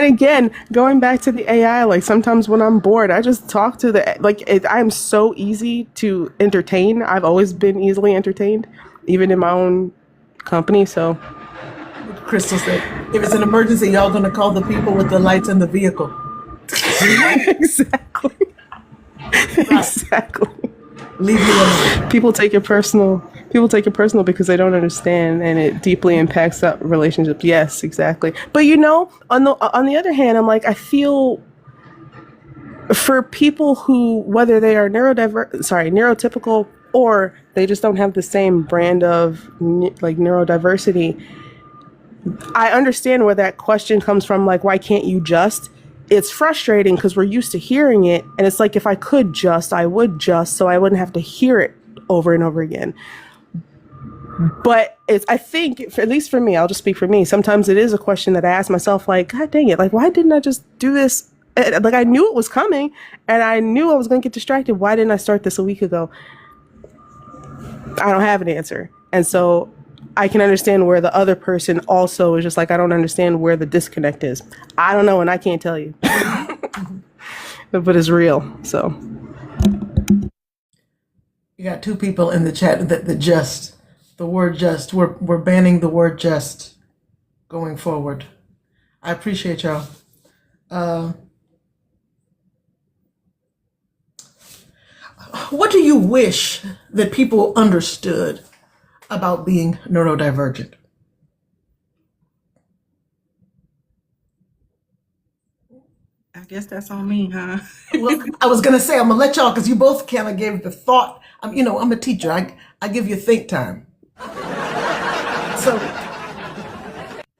again, going back to the AI, like sometimes when I'm bored, I just talk to I'm so easy to entertain. I've always been easily entertained, even in my own company. So Crystal said, if it's an emergency, y'all going to call the people with the lights in the vehicle. Exactly. Exactly. Leave me alone. People take it personal. People take it personal because they don't understand, and it deeply impacts that relationship. Yes, exactly. But on the other hand, I'm like, I feel for people who, whether they are neurotypical, or they just don't have the same brand of like neurodiversity, I understand where that question comes from. Like, why can't you just? It's frustrating because we're used to hearing it, and it's like, if I could just, I would just, so I wouldn't have to hear it over and over again. But I think, at least for me, I'll just speak for me. Sometimes it is a question that I ask myself, like, God dang it, like, why didn't I just do this? Like, I knew it was coming, and I knew I was going to get distracted. Why didn't I start this a week ago? I don't have an answer. And so I can understand where the other person also is just like, I don't understand where the disconnect is. I don't know, and I can't tell you. But it's real, so. You got two people in the chat that the word just, we're banning the word just going forward. I appreciate y'all. What do you wish that people understood about being neurodivergent? I guess that's on me, huh? Well, I was going to say, I'm going to let y'all, because you both kind of gave the thought. I'm a teacher. I give you think time. So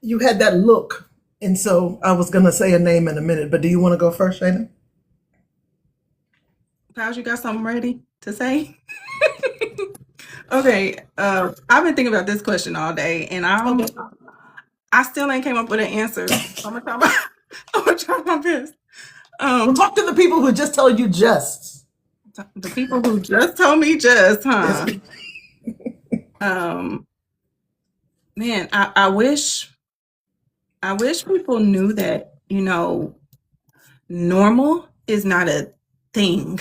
you had that look. And so I was going to say a name in a minute, but do you want to go first, Shayna? Pals, you got something ready to say? Okay, I've been thinking about this question all day, and I still ain't came up with an answer. So I'm gonna try my best. Talk to the people who just told you just. The people who just told me just, huh? Man, I wish people knew that, normal is not a thing.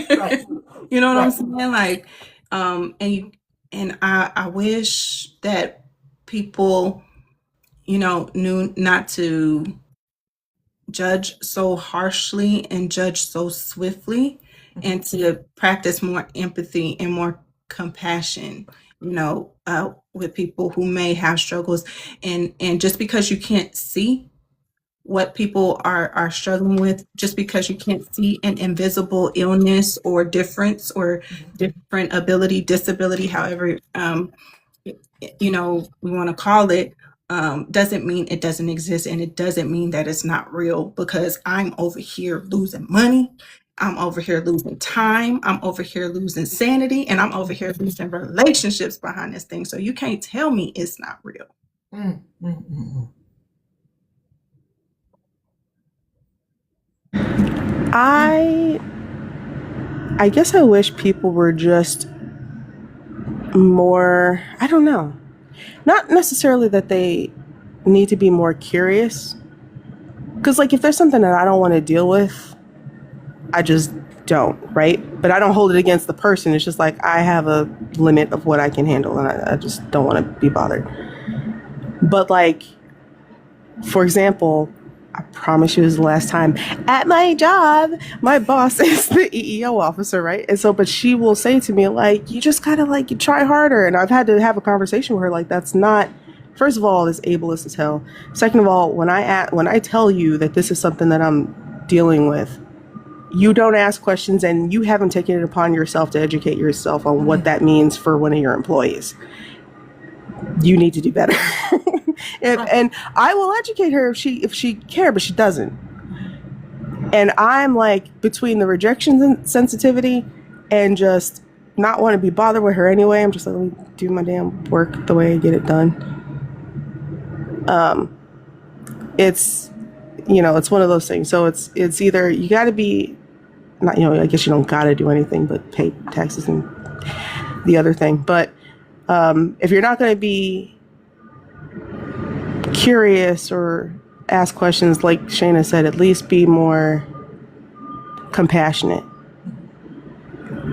Right. You know what I'm saying? Like, and I wish that people, knew not to judge so harshly and judge so swiftly, and to practice more empathy and more compassion, with people who may have struggles. And just because you can't see what people are struggling with, just because you can't see an invisible illness or difference or different ability, disability, however, we want to call it, doesn't mean it doesn't exist, and it doesn't mean that it's not real, because I'm over here losing money, I'm over here losing time, I'm over here losing sanity, and I'm over here losing relationships behind this thing. So you can't tell me it's not real. I guess I wish people were just more, I don't know, not necessarily that they need to be more curious, because like, if there's something that I don't want to deal with, I just don't, right? But I don't hold it against the person. It's just like, I have a limit of what I can handle, and I just don't want to be bothered. But like, for example, I promise you this is the last time, at my job, my boss is the EEO officer, right? And so, but she will say to me, like, you just gotta, like, you try harder. And I've had to have a conversation with her, like, that's not, first of all, it's ableist as hell. Second of all, when I tell you that this is something that I'm dealing with, you don't ask questions, and you haven't taken it upon yourself to educate yourself on what that means for one of your employees. You need to do better. And I will educate her if she cares, but she doesn't. And I'm like, between the rejection sensitivity and just not want to be bothered with her anyway, I'm just like, let me do my damn work the way I get it done. It's, it's one of those things. So it's either you got to be, not, I guess you don't got to do anything but pay taxes and the other thing. But if you're not going to be curious or ask questions, like Shayna said, at least be more compassionate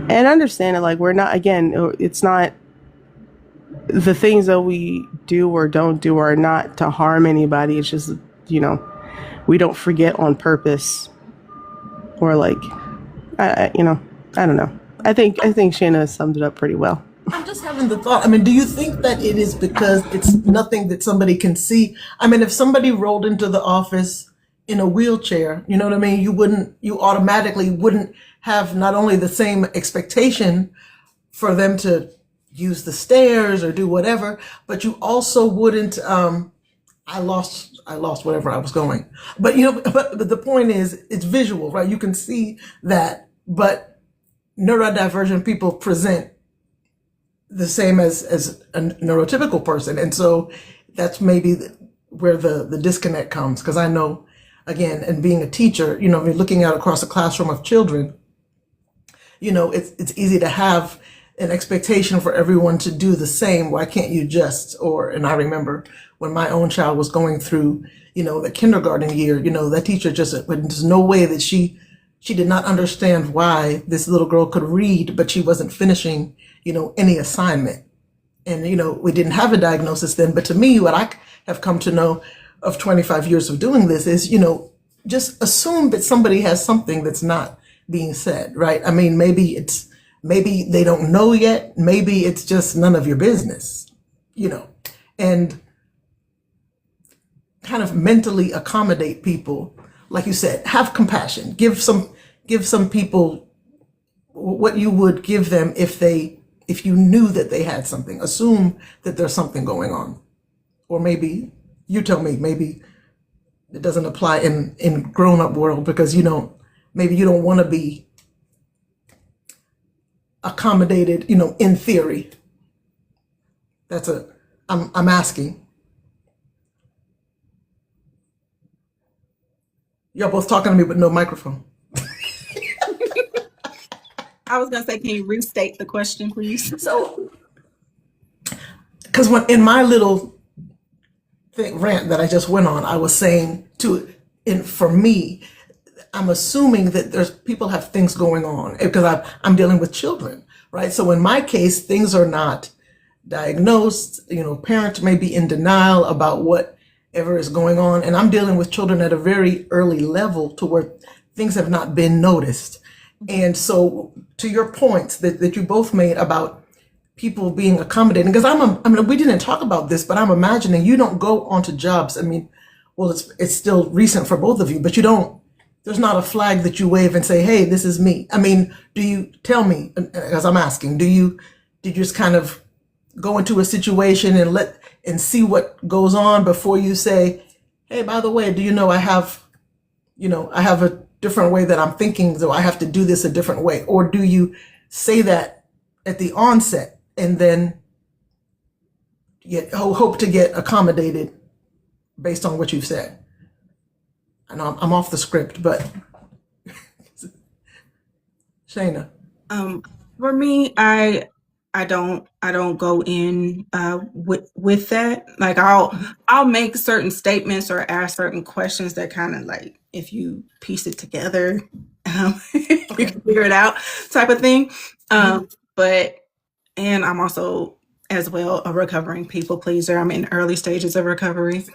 and understand it. Like, we're not, again, it's not the things that we do or don't do are not to harm anybody. It's just, we don't forget on purpose, or like, I don't know. I think Shayna summed it up pretty well. I'm just having the thought. I mean, do you think that it is because it's nothing that somebody can see? I mean, if somebody rolled into the office in a wheelchair, you know what I mean? You automatically wouldn't have not only the same expectation for them to use the stairs or do whatever, but you also wouldn't, I lost whatever I was going. But but the point is, it's visual, right? You can see that, but neurodivergent people present the same as a neurotypical person. And so that's maybe where the disconnect comes. Because I know, again, and being a teacher, looking out across a classroom of children, it's easy to have an expectation for everyone to do the same. Why can't you just? And I remember when my own child was going through, the kindergarten year, that teacher there's no way that she did not understand why this little girl could read, but she wasn't finishing, any assignment. And, we didn't have a diagnosis then. But to me, what I have come to know of 25 years of doing this is, just assume that somebody has something that's not being said, right? I mean, maybe they don't know yet. Maybe it's just none of your business, and kind of mentally accommodate people. Like you said, have compassion, give some people what you would give them if you knew that they had something. Assume that there's something going on. Or maybe, you tell me, maybe it doesn't apply in grown-up world because maybe you don't want to be accommodated, in theory. I'm asking. Y'all both talking to me with no microphone. I was going to say, can you restate the question, please? So, because in my little rant that I just went on, I was saying for me, I'm assuming that people have things going on because I'm dealing with children, right? So in my case, things are not diagnosed. Parents may be in denial about whatever is going on, and I'm dealing with children at a very early level to where things have not been noticed. And so, to your points that you both made about people being accommodating, because we didn't talk about this, but I'm imagining you don't go onto jobs. I mean, well, it's still recent for both of you, but there's not a flag that you wave and say, hey, this is me. I mean, do you tell me, as I'm asking, did you just kind of go into a situation and see what goes on before you say, hey, by the way, do you know I have a different way that I'm thinking, so I have to do this a different way? Or do you say that at the onset and then hope to get accommodated based on what you've said? I know I'm off the script, but Shayna. For me, I don't go in with that. Like I'll make certain statements or ask certain questions that kind of like, if you piece it together, you can figure it out, type of thing. And I'm also as well a recovering people pleaser. I'm in early stages of recovery,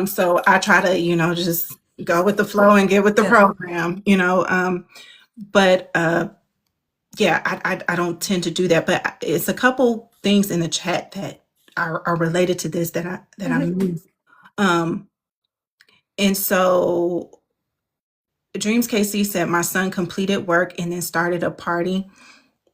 so I try to just go with the flow and get with the program. But yeah, I don't tend to do that, but it's a couple things in the chat that are related to this that I'm and so Dreams KC said my son completed work and then started a party.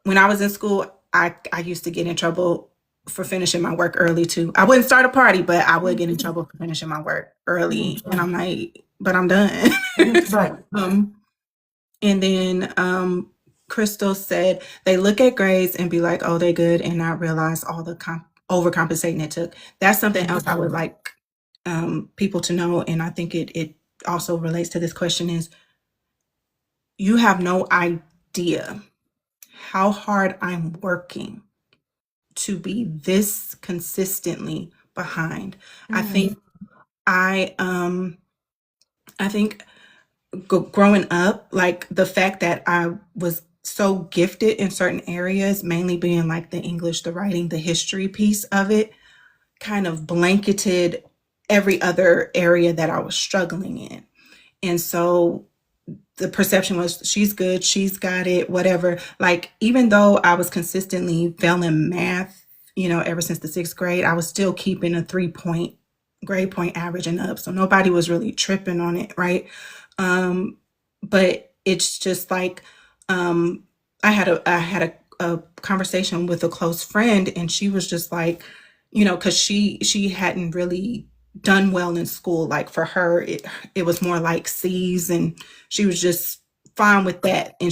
When I was in school, I used to get in trouble for finishing my work early too. I wouldn't start a party, but I would get in trouble for finishing my work early. And I'm like, but I'm done. Right. And then Crystal said they look at grades and be like, oh, they good, and not realize all the overcompensating it took. That's something else I would like people to know. And I think it also relates to this question is, you have no idea how hard I'm working to be this consistently behind. I think I think growing up, like the fact that I was so gifted in certain areas, mainly being like the English, the writing, the history piece of it, kind of blanketed every other area that I was struggling in. And so the perception was she's good, she's got it, whatever. Like, even though I was consistently failing math, ever since the 6th grade, I was still keeping a 3-point grade point average and up. So nobody was really tripping on it, right? But it's just like, I had a conversation with a close friend, and she was just like, because she hadn't really done well in school. Like, for her, it was more like C's, and she was just fine with that. And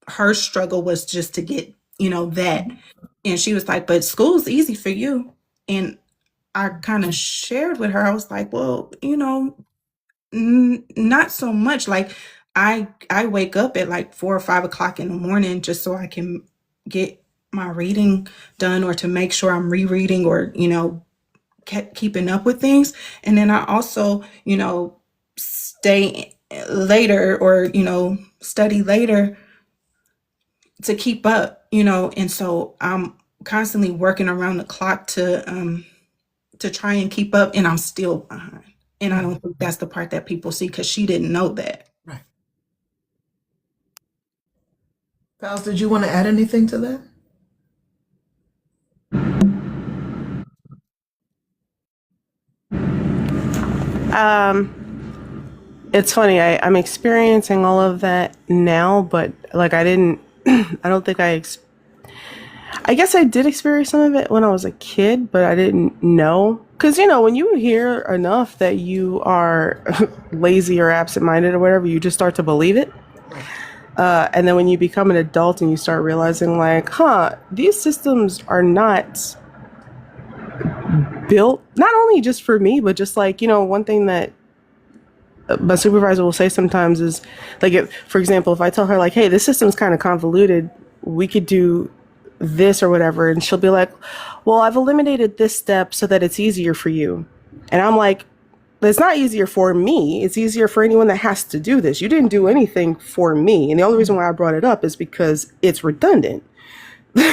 her struggle was just to get, that. And she was like, but school's easy for you. And I kind of shared with her, I was like, well, not so much. Like, I wake up at like 4 or 5 o'clock in the morning just so I can get my reading done, or to make sure I'm rereading, or keeping up with things. And then I also stay later, or study later to keep up. And so I'm constantly working around the clock to try and keep up, and I'm still behind. And I don't think that's the part that people see, because she didn't know that. Right. Pals, did you want to add anything to that? It's funny. I'm experiencing all of that now, but like I didn't. I don't think I guess I did experience some of it when I was a kid, but I didn't know. Because, when you hear enough that you are lazy or absent-minded or whatever, you just start to believe it. And then when you become an adult and you start realizing, like, these systems are not built, not only just for me, but just like, one thing that my supervisor will say sometimes is, like, for example, if I tell her, like, hey, this system's kind of convoluted, we could do this or whatever, and she'll be like, well, I've eliminated this step so that it's easier for you. And I'm like, it's not easier for me, it's easier for anyone that has to do this. You didn't do anything for me. And the only reason why I brought it up is because it's redundant.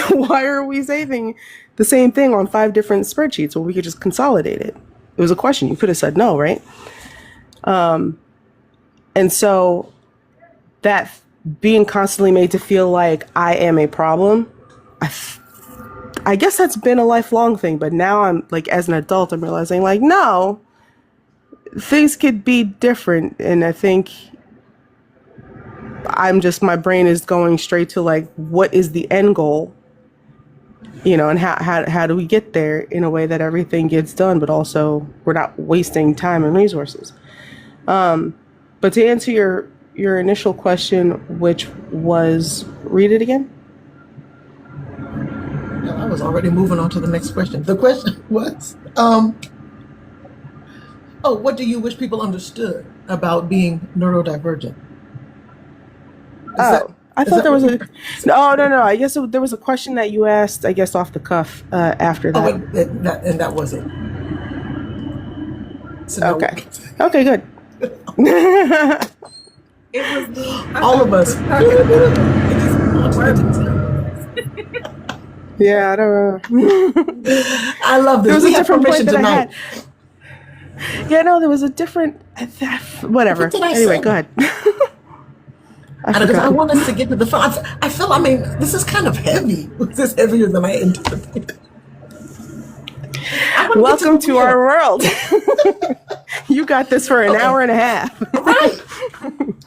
Why are we saving the same thing on 5 different spreadsheets when we could just consolidate it? It was a question. You could have said no, right? And so that being constantly made to feel like I am a problem, I guess that's been a lifelong thing, but now I'm like, as an adult, I'm realizing, like, no, things could be different. And I think my brain is going straight to, like, what is the end goal, and how do we get there in a way that everything gets done, but also we're not wasting time and resources. But to answer your initial question, which was, read it again. I was already moving on to the next question. The question was, what do you wish people understood about being neurodivergent? I thought there was no. I guess there was a question that you asked, I guess, off the cuff after that. And that was it. So Okay, good. It was all of us. Yeah, I don't know. I love this. There was a different point that tonight. I had. Yeah, no, there was a different. Whatever. What did I anyway, say? go ahead. I want us to get to the fun. I feel. I mean, this is kind of heavy. This is heavier than I anticipated. Welcome to our world. You got this for an hour and a half. Right.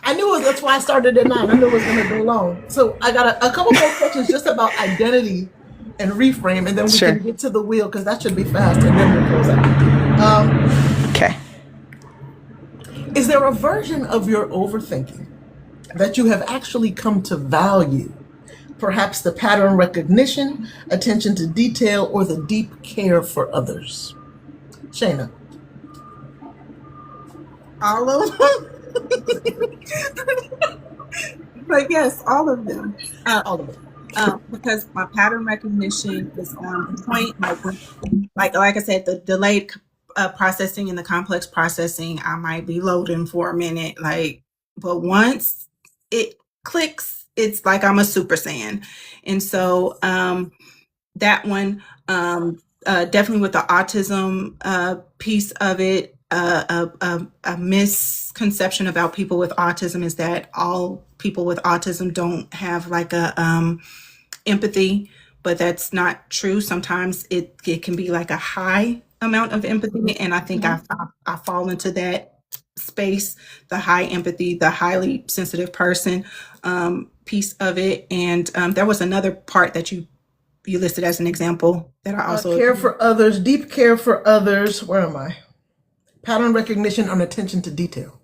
I knew it. That's why I started at 9. I knew it was going to go long. So I got a couple more questions just about identity and reframe, and then we can get to the wheel, because that should be fast, and then we'll close out. Okay. Is there a version of your overthinking that you have actually come to value? Perhaps the pattern recognition, attention to detail, or the deep care for others? Shayna. all of them. But yes, all of them. All of it. Because my pattern recognition is on point. Like I said, the delayed processing and the complex processing, I might be loading for a minute. But once it clicks, it's like I'm a super saiyan. And so that one, definitely with the autism piece of it, a misconception about people with autism is that all people with autism don't have like a empathy, but that's not true. Sometimes it can be like a high amount of empathy, and I think I fall into that space, the high empathy, the highly sensitive person piece of it. And there was another part that you listed as an example that I also care for others, deep care for others. Where am I? Pattern recognition and attention to detail.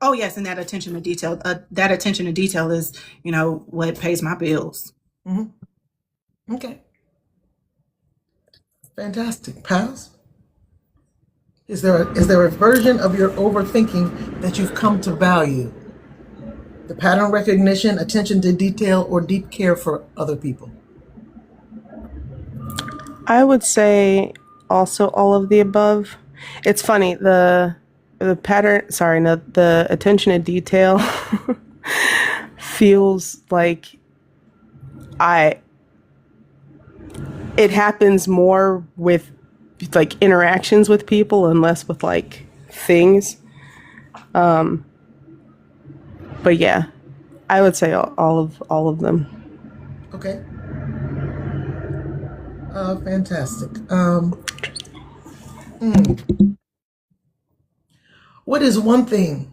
Oh yes, and that attention to detail. That attention to detail is, what pays my bills. Okay. Fantastic. Pals? Is there a version of your overthinking that you've come to value? The pattern recognition, attention to detail, or deep care for other people? I would say also all of the above. It's funny, the pattern, sorry, no, the attention to detail feels like it happens more with like interactions with people and less with like things. But yeah, I would say all of them. Okay. Fantastic. What is one thing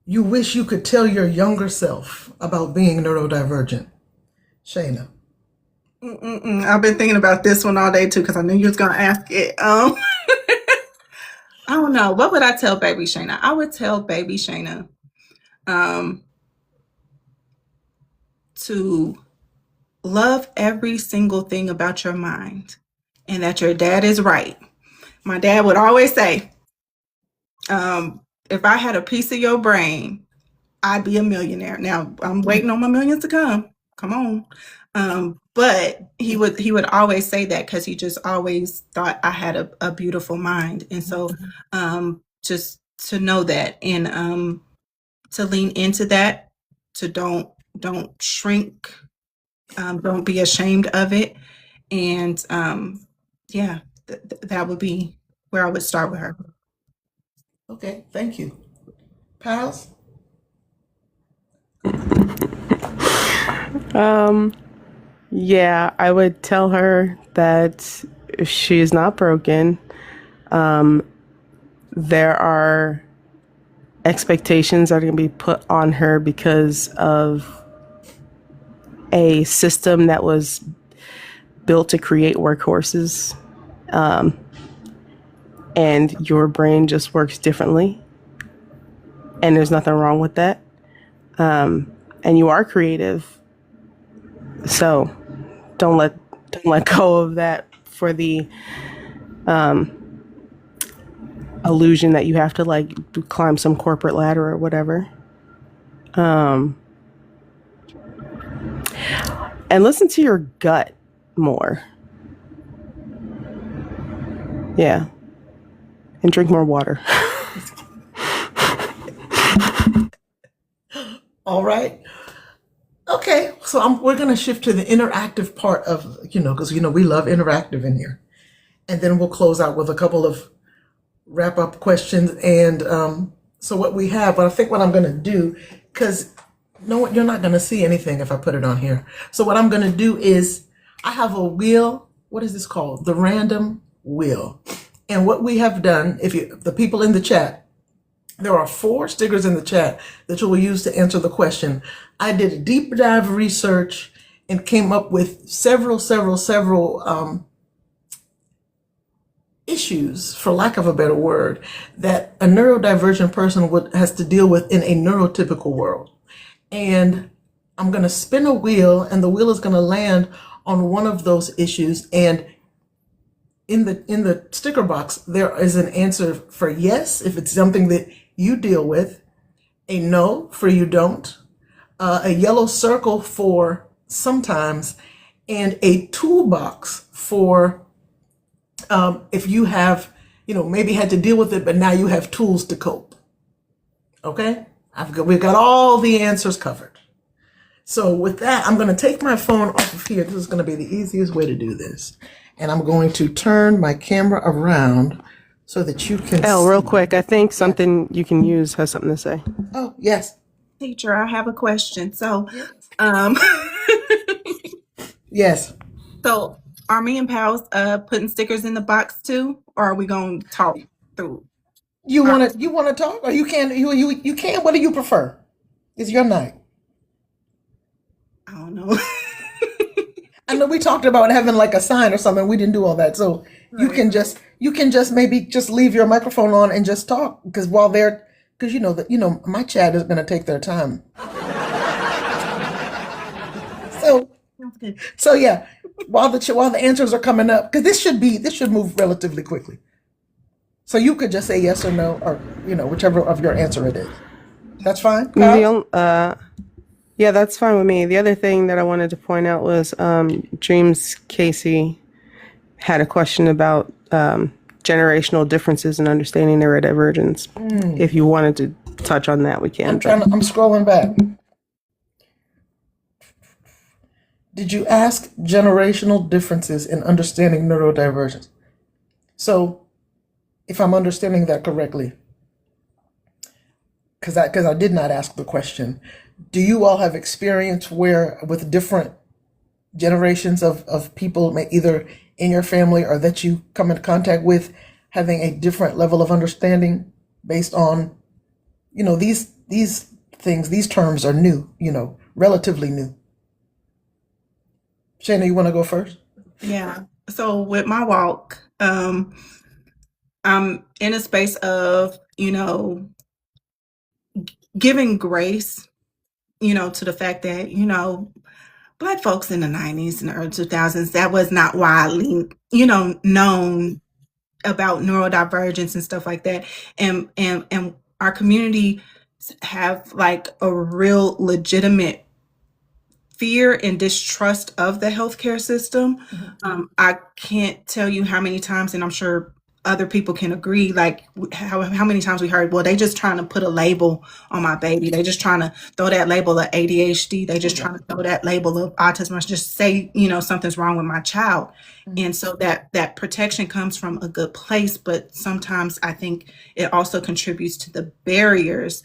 you wish you could tell your younger self about being neurodivergent? Shayna. I've been thinking about this one all day too, because I knew you was gonna ask it. I don't know. What would I tell baby Shayna? I would tell baby Shayna to love every single thing about your mind, and that your dad is right. My dad would always say, if I had a piece of your brain, I'd be a millionaire. Now I'm waiting on my millions to come. Come on. But he would always say that because he just always thought I had a beautiful mind. And so just to know that, and to lean into that, to don't shrink, don't be ashamed of it. And that would be where I would start with her. Okay, thank you. Pals? Yeah, I would tell her that she's not broken. There are expectations that are going to be put on her because of a system that was built to create workhorses. And your brain just works differently. And there's nothing wrong with that. And you are creative. So don't let go of that for the illusion that you have to like climb some corporate ladder or whatever. And listen to your gut more. Yeah. And drink more water. All right. Okay, so we're going to shift to the interactive part of, because, we love interactive in here. And then we'll close out with a couple of wrap-up questions. And so what I think what I'm going to do, because you're not going to see anything if I put it on here. So what I'm going to do is I have a wheel. What is this called? The random wheel. And what we have done, the people in the chat, there are 4 stickers in the chat that you will use to answer the question. I did a deep dive research and came up with several issues, for lack of a better word, that a neurodivergent person has to deal with in a neurotypical world. And I'm going to spin a wheel, and the wheel is going to land on one of those issues. And in the sticker box, there is an answer for yes, if it's something that you deal with, a no for you don't, a yellow circle for sometimes, and a toolbox for if you have, maybe had to deal with it, but now you have tools to cope. Okay? We've got all the answers covered. So with that, I'm going to take my phone off of here. This is going to be the easiest way to do this. And I'm going to turn my camera around so that you can Elle, real see. quick, I think something you can use has something to say. Oh, yes. Teacher, I have a question. So, Yes. so are me and pals putting stickers in the box too, or are we gonna talk through? You want to talk, or you can you can. What do you prefer? It's your night. I don't know. I know we talked about having like a sign or something. We didn't do all that, so you can just maybe just leave your microphone on and just talk because because my chat is going to take their time. So Sounds good. so yeah, while the answers are coming up, because this should move relatively quickly. So you could just say yes or no, or whichever of your answer it is. That's fine. Yeah, that's fine with me. The other thing that I wanted to point out was Dreams Casey had a question about generational differences in understanding neurodivergence. If you wanted to touch on that, we can. I'm scrolling back. Did you ask generational differences in understanding neurodivergence? So, if I'm understanding that correctly, because I did not ask the question, do you all have experience where with different generations of people, either in your family or that you come in contact with, having a different level of understanding based on, these things, these terms are new, relatively new. Shayna, you want to go first? Yeah. So with my walk, I'm in a space of, giving grace, to the fact that, Black folks in the 90s and the early 2000s, that was not widely, known about neurodivergence and stuff like that. And our community have like a real legitimate fear and distrust of the healthcare system. I can't tell you how many times, and I'm sure other people can agree, like how many times we heard, well, they just trying to put a label on my baby. They just trying to throw that label of ADHD. They just trying to throw that label of autism. Just say, something's wrong with my child. And so that protection comes from a good place, but sometimes I think it also contributes to the barriers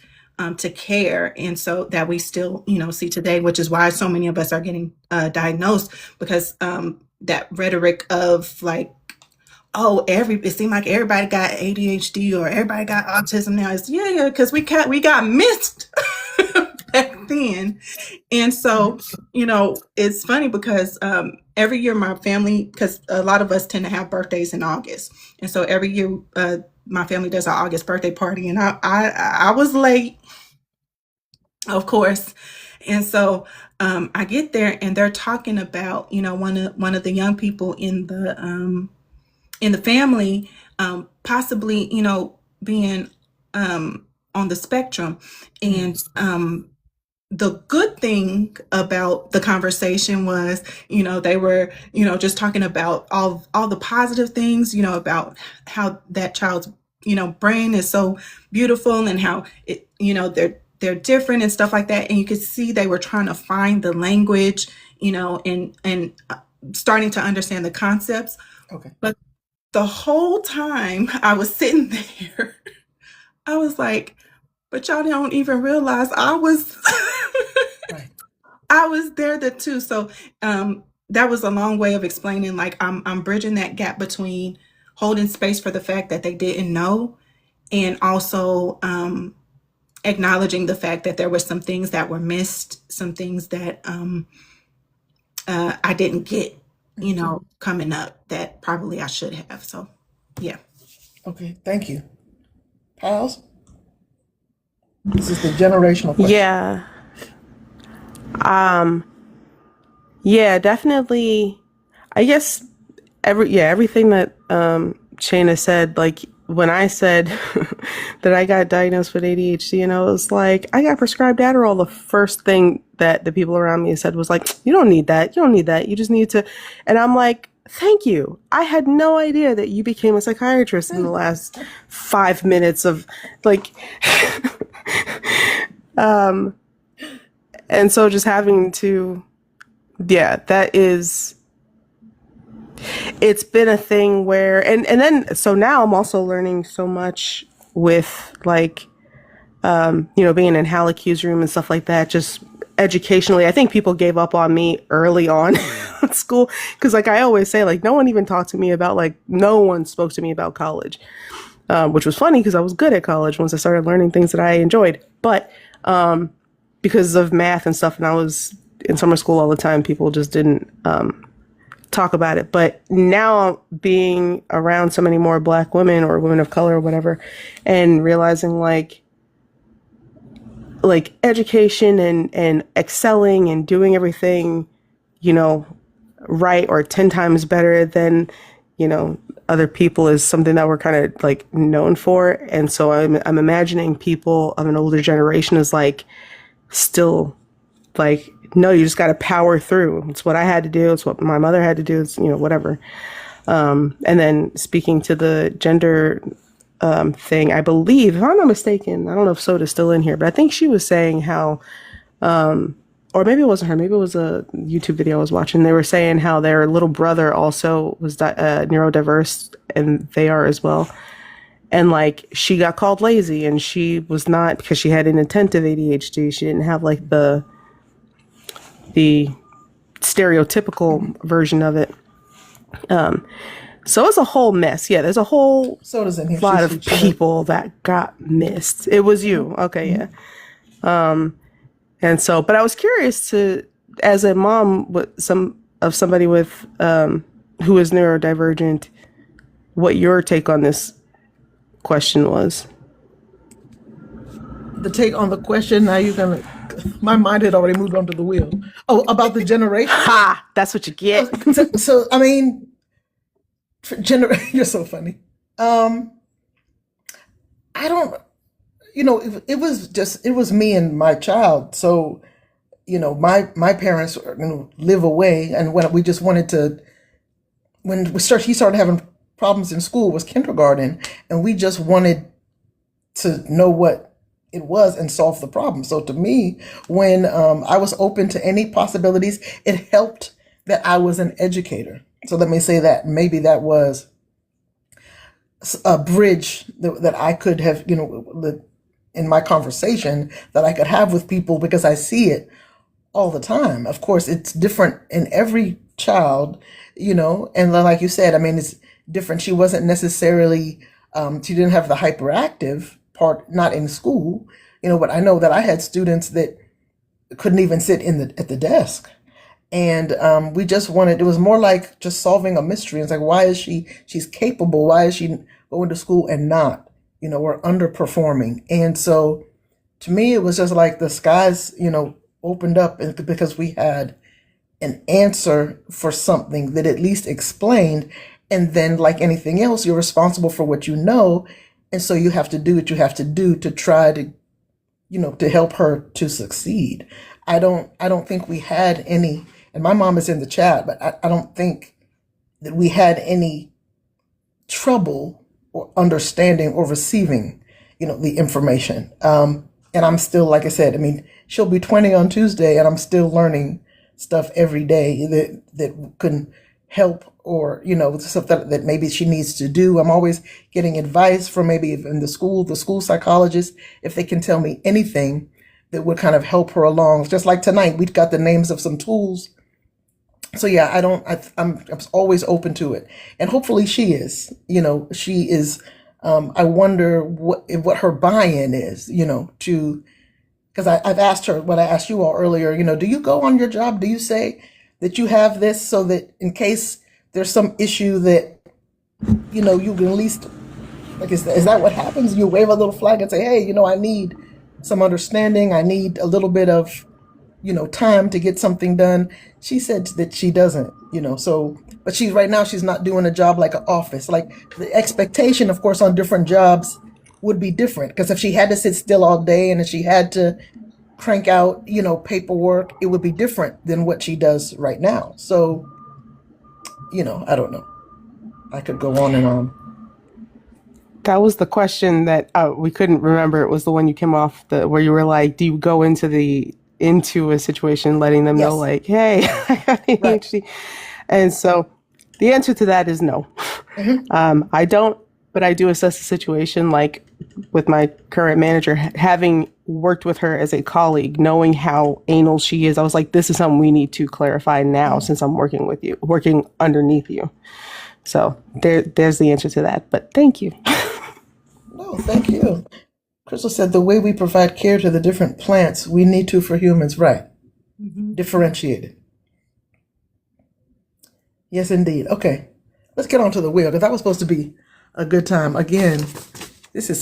to care, and so that we still, see today, which is why so many of us are getting diagnosed, because that rhetoric of like, oh, it seemed like everybody got ADHD or everybody got autism now. Is because we got missed back then. And so, it's funny because every year my family, because a lot of us tend to have birthdays in August, and so every year my family does our August birthday party, and I was late, of course. And so I get there and they're talking about, one of the young people in the family, possibly, being on the spectrum. And the good thing about the conversation was, they were, just talking about all the positive things, about how that child's, brain is so beautiful and how it, they're different and stuff like that. And you could see they were trying to find the language, and starting to understand the concepts. Okay. But the whole time I was sitting there, I was like, but y'all don't even realize I was Right. I was there too. So that was a long way of explaining, like I'm bridging that gap between holding space for the fact that they didn't know, and also acknowledging the fact that there were some things that were missed, some things that I didn't get, coming up that probably I should have. So, yeah. Okay, thank you. Pals? This is the generational question. Yeah, definitely. I guess everything that Shayna said, like when I said that I got diagnosed with ADHD and I was like, I got prescribed Adderall, the first thing that the people around me said was like, you don't need that. You don't need that. You just need to. And I'm like, thank you. I had no idea that you became a psychiatrist in the last 5 minutes of like, And so just having to, yeah, it's been a thing where, and then, so now I'm also learning so much with like, being in Halleck's room and stuff like that, just educationally. I think people gave up on me early on in school because, like I always say, like no one even talked to me about, like no one spoke to me about college, which was funny because I was good at college once I started learning things that I enjoyed. But because of math and stuff, and I was in summer school all the time, people just didn't talk about it. But now being around so many more Black women or women of color or whatever, and realizing like education and excelling and doing everything, right or 10 times better than, other people is something that we're kind of like known for. And so I'm imagining people of an older generation is like still like, no, you just got to power through. It's what I had to do. It's what my mother had to do. It's, whatever. And then speaking to the gender thing, I believe, if I'm not mistaken, I don't know if Soda's still in here, but I think she was saying how, or maybe it wasn't her, maybe it was a YouTube video I was watching. They were saying how their little brother also was neurodiverse, and they are as well. And like she got called lazy, and she was not, because she had inattentive ADHD. She didn't have like the stereotypical version of it. So it's a whole mess. Yeah, there's a whole Soda's in here. lot of people that got missed. It was you. Okay, yeah. And so, but I was curious to, as a mom with somebody with who is neurodivergent, what your take on this question was. The take on the question, now you're going to, my mind had already moved onto the wheel. Oh, about the generation? Ha! That's what you get. So I mean, you're so funny. I don't, it was me and my child. So, my parents live away, and when we just wanted to, he started having problems in school, was kindergarten, and we just wanted to know what it was and solve the problem. So to me, when I was open to any possibilities, it helped that I was an educator. So let me say that maybe that was a bridge that I could have, in my conversation that I could have with people, because I see it all the time. Of course, it's different in every child, and like you said, I mean, it's different. She wasn't necessarily, she didn't have the hyperactive part, not in school, but I know that I had students that couldn't even sit at the desk. And we just wanted, it was more like just solving a mystery. It's like, why is she's capable? Why is she going to school and not, we're underperforming. And so to me, it was just like the skies, opened up, because we had an answer for something that at least explained. And then like anything else, you're responsible for what you know. And so you have to do what you have to do to try to, to help her to succeed. I don't think we had any, and my mom is in the chat, but I don't think that we had any trouble or understanding or receiving, the information. And I'm still, like I said, I mean, she'll be 20 on Tuesday, and I'm still learning stuff every day that can help, or, stuff that maybe she needs to do. I'm always getting advice from maybe in the school psychologist, if they can tell me anything that would kind of help her along. Just like tonight, we've got the names of some tools. So yeah, I'm always open to it. And hopefully she is, she is, I wonder what her buy-in is, because I've asked her what I asked you all earlier, do you go on your job? Do you say that you have this so that in case there's some issue that, you can at least, like, is that what happens? You wave a little flag and say, hey, I need some understanding. I need a little bit of, time to get something done. She said that she doesn't, so, but right now she's not doing a job like an office. Like the expectation, of course, on different jobs would be different, because if she had to sit still all day and if she had to crank out, paperwork, it would be different than what she does right now. So, I don't know. I could go on and on. That was the question that we couldn't remember. It was the one you came off where you were like, do you go into the into a situation, letting them know, Yes. like, hey, I got ADHD. Right. And so the answer to that is no. I don't, but I do assess the situation, like with my current manager, having worked with her as a colleague, knowing how anal she is. I was like, this is something we need to clarify now since I'm working with you, working underneath you. So there's the answer to that. But thank you. No, thank you. Crystal said the way we provide care to the different plants, we need to for humans, right? Differentiated. Yes, indeed. Okay, let's get on to the wheel, because that was supposed to be a good time. Again,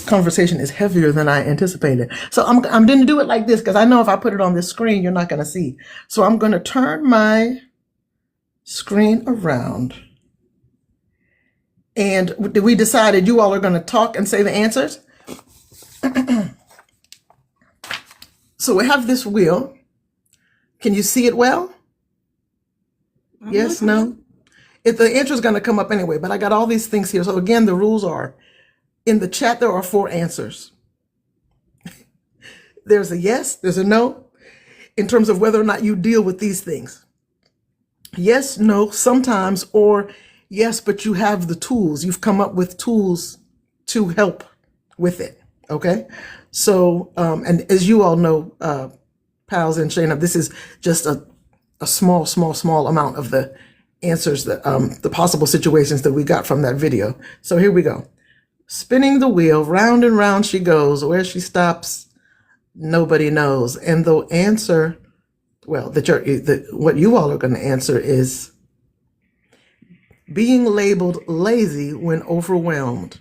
conversation is heavier than I anticipated. So I'm going to do it like this, because I know if I put it on this screen, you're not going to see. So I'm going to turn my screen around. And we decided you all are going to talk and say the answers. So we have this wheel. Can you see it well? Yes, no? If the answer is going to come up anyway, but I got all these things here. So again, the rules are, in the chat, there are 4 answers. There's a yes, there's a no, in terms of whether or not you deal with these things. Yes, no, sometimes, or yes, but you have the tools. You've come up with tools to help with it. Okay? So, and as you all know, pals and Shayna, this is just a small amount of the answers, that the possible situations that we got from that video. So here we go. Spinning the wheel, round and round she goes. Where she stops, nobody knows. And the answer, well, what you all are going to answer is being labeled lazy when overwhelmed.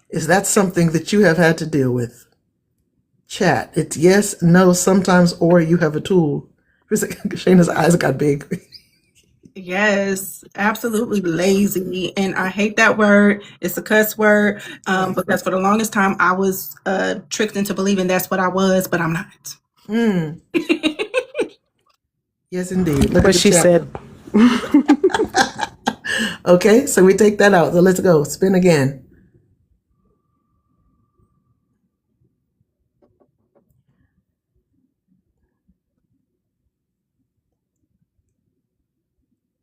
Is that something that you have had to deal with? Chat. It's yes, no, sometimes, or you have a tool. Shayna's eyes got big. Yes, absolutely lazy. And I hate that word. It's a cuss word. Because for the longest time, I was tricked into believing that's what I was, but I'm not. Yes, indeed. Look what she said. Okay, so we take that out. So let's go. Spin again.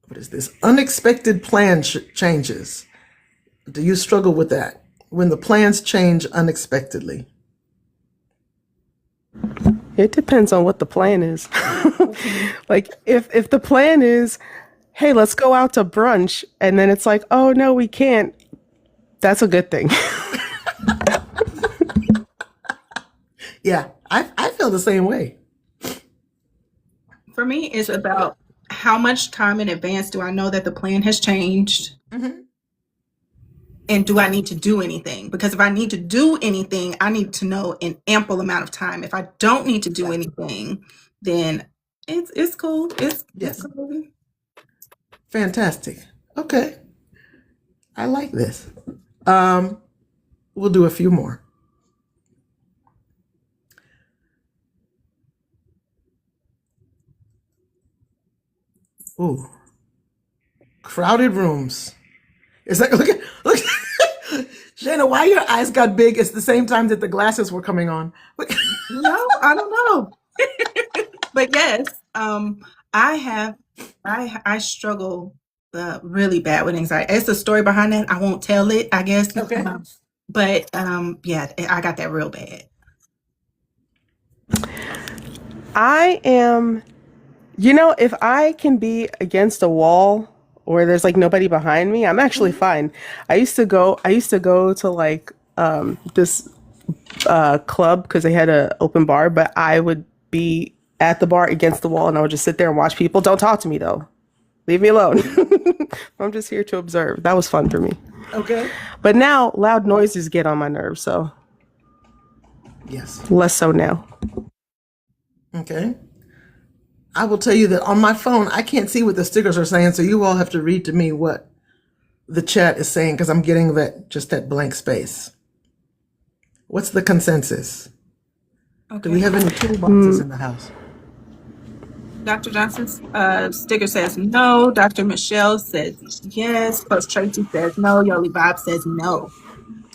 What is this? Unexpected plan changes. Do you struggle with that? When the plans change unexpectedly? It depends on what the plan is. Like if the plan is, hey, let's go out to brunch, and then it's like, oh no, we can't. That's a good thing. Yeah, I feel the same way. For me, it's about how much time in advance do I know that the plan has changed? And do I need to do anything? Because if I need to do anything, I need to know an ample amount of time. If I don't need to do anything, then it's cool. It's cool. Fantastic. Okay. I like this. We'll do a few more. Ooh. Crowded rooms. Is that look? Shayna, why your eyes got big? It's the same time that the glasses were coming on. No, I don't know. But yes, I struggle really bad with anxiety. It's a story behind that. I won't tell it, I guess. Okay. But yeah, I got that real bad. I am, if I can be against a wall or there's like nobody behind me, I'm actually fine. I used to go to like this club because they had an open bar, but I would be at the bar against the wall and I would just sit there and watch people. Don't talk to me though. Leave me alone. I'm just here to observe. That was fun for me. Okay. But now loud noises get on my nerves, so yes, less so now. Okay. I will tell you that on my phone, I can't see what the stickers are saying, so you all have to read to me what the chat is saying because I'm getting that blank space. What's the consensus? Okay. Do we have any toolboxes in the house? Dr. Johnson's sticker says no. Dr. Michelle says yes. Coach Tracy says no. Yoli Bob says no.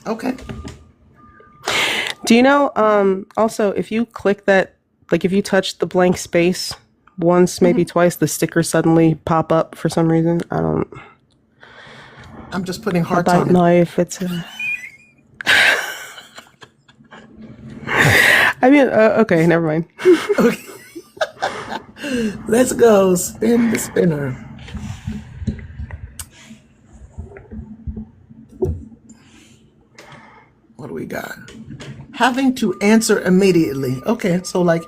Okay. Do you know, also, if you click that Like if you touch the blank space once, maybe twice, the stickers suddenly pop up for some reason. I'm just putting I hearts on don't it. know if it's a... I mean, okay, never mind. Okay. Let's go. Spin the spinner. What do we got? Having to answer immediately. Okay, so like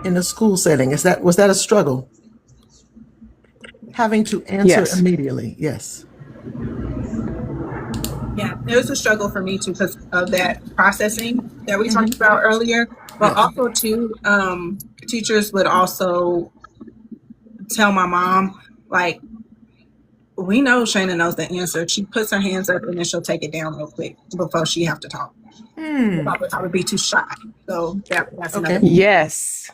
in a school setting, was that a struggle? Having to answer Yes. immediately. Yes. Yeah, it was a struggle for me too because of that processing that we talked about earlier. But Yes. also too, teachers would also tell my mom, like, we know Shayna knows the answer. She puts her hands up and then she'll take it down real quick before she have to talk. I would be too shy. So that's Okay. another. Yes.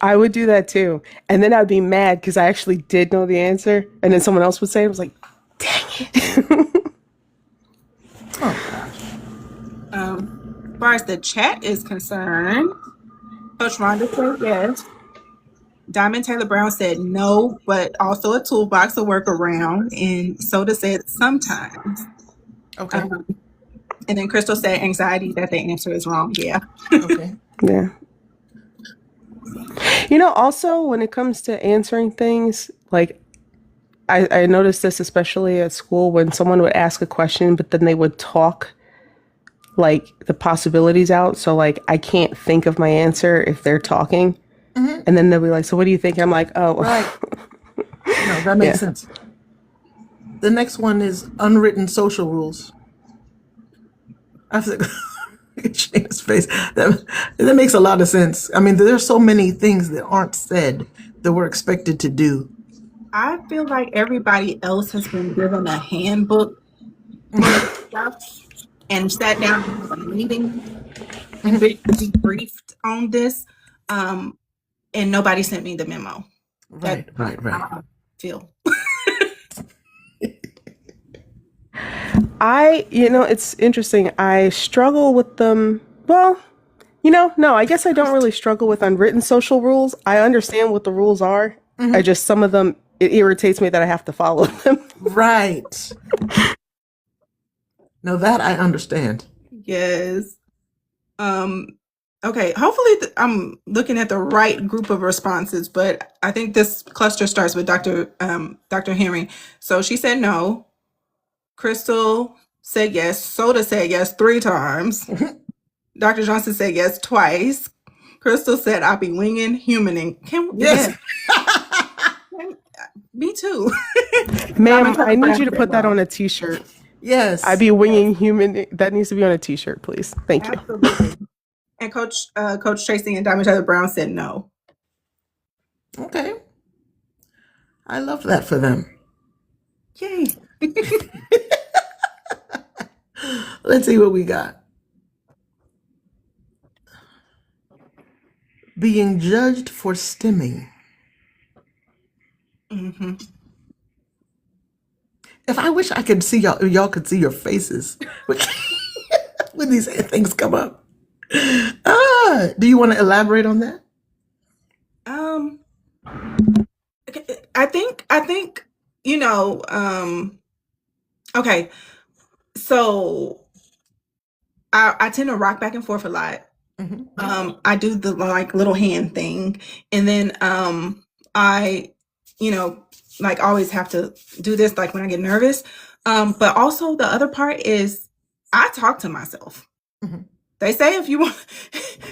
I would do that too. And then I'd be mad because I actually did know the answer. And then someone else would say it. I was like, dang it. Oh, As far as the chat is concerned, Coach Rhonda said yes. Diamond Taylor Brown said no, but also a toolbox to work around. And Soda said sometimes. okay. And then Crystal said anxiety, that the answer is wrong. Yeah. Okay. Yeah. You know, also when it comes to answering things, like I noticed this especially at school when someone would ask a question, but then they would talk like the possibilities out. So like I can't think of my answer if they're talking. And then they'll be like, so what do you think? I'm like, oh. Right. No, that makes sense. The next one is unwritten social rules. I think Shayna's face. That makes a lot of sense. I mean, there's so many things that aren't said that we're expected to do. I feel like everybody else has been given a handbook and sat down and had a meeting and been debriefed on this. And nobody sent me the memo. Right. I feel. It's interesting. I struggle with them. Well, no, I guess I don't really struggle with unwritten social rules. I understand what the rules are. I just, some of them, it irritates me that I have to follow them. Right. No, that I understand. Yes. Okay, hopefully I'm looking at the right group of responses, but I think this cluster starts with Dr. Herring. So she said no. Crystal said yes. Soda said yes 3 times. Dr. Johnson said yes twice. Crystal said I'll be winging, humaning. Yes. Me too. Ma'am, I need you to put that on a t-shirt. Yes. I be winging human. That needs to be on a t-shirt, please. Thank you. Absolutely. And Coach Tracy and Diamond Taylor Brown said no. Okay. I love that for them. Yay. Let's see what we got. Being judged for stimming. If I wish I could see y'all, if y'all could see your faces when these things come up. Do you want to elaborate on that? I think okay. So I tend to rock back and forth a lot. I do the like little hand thing, and then I always have to do this like when I get nervous. But also the other part is I talk to myself. They say if you want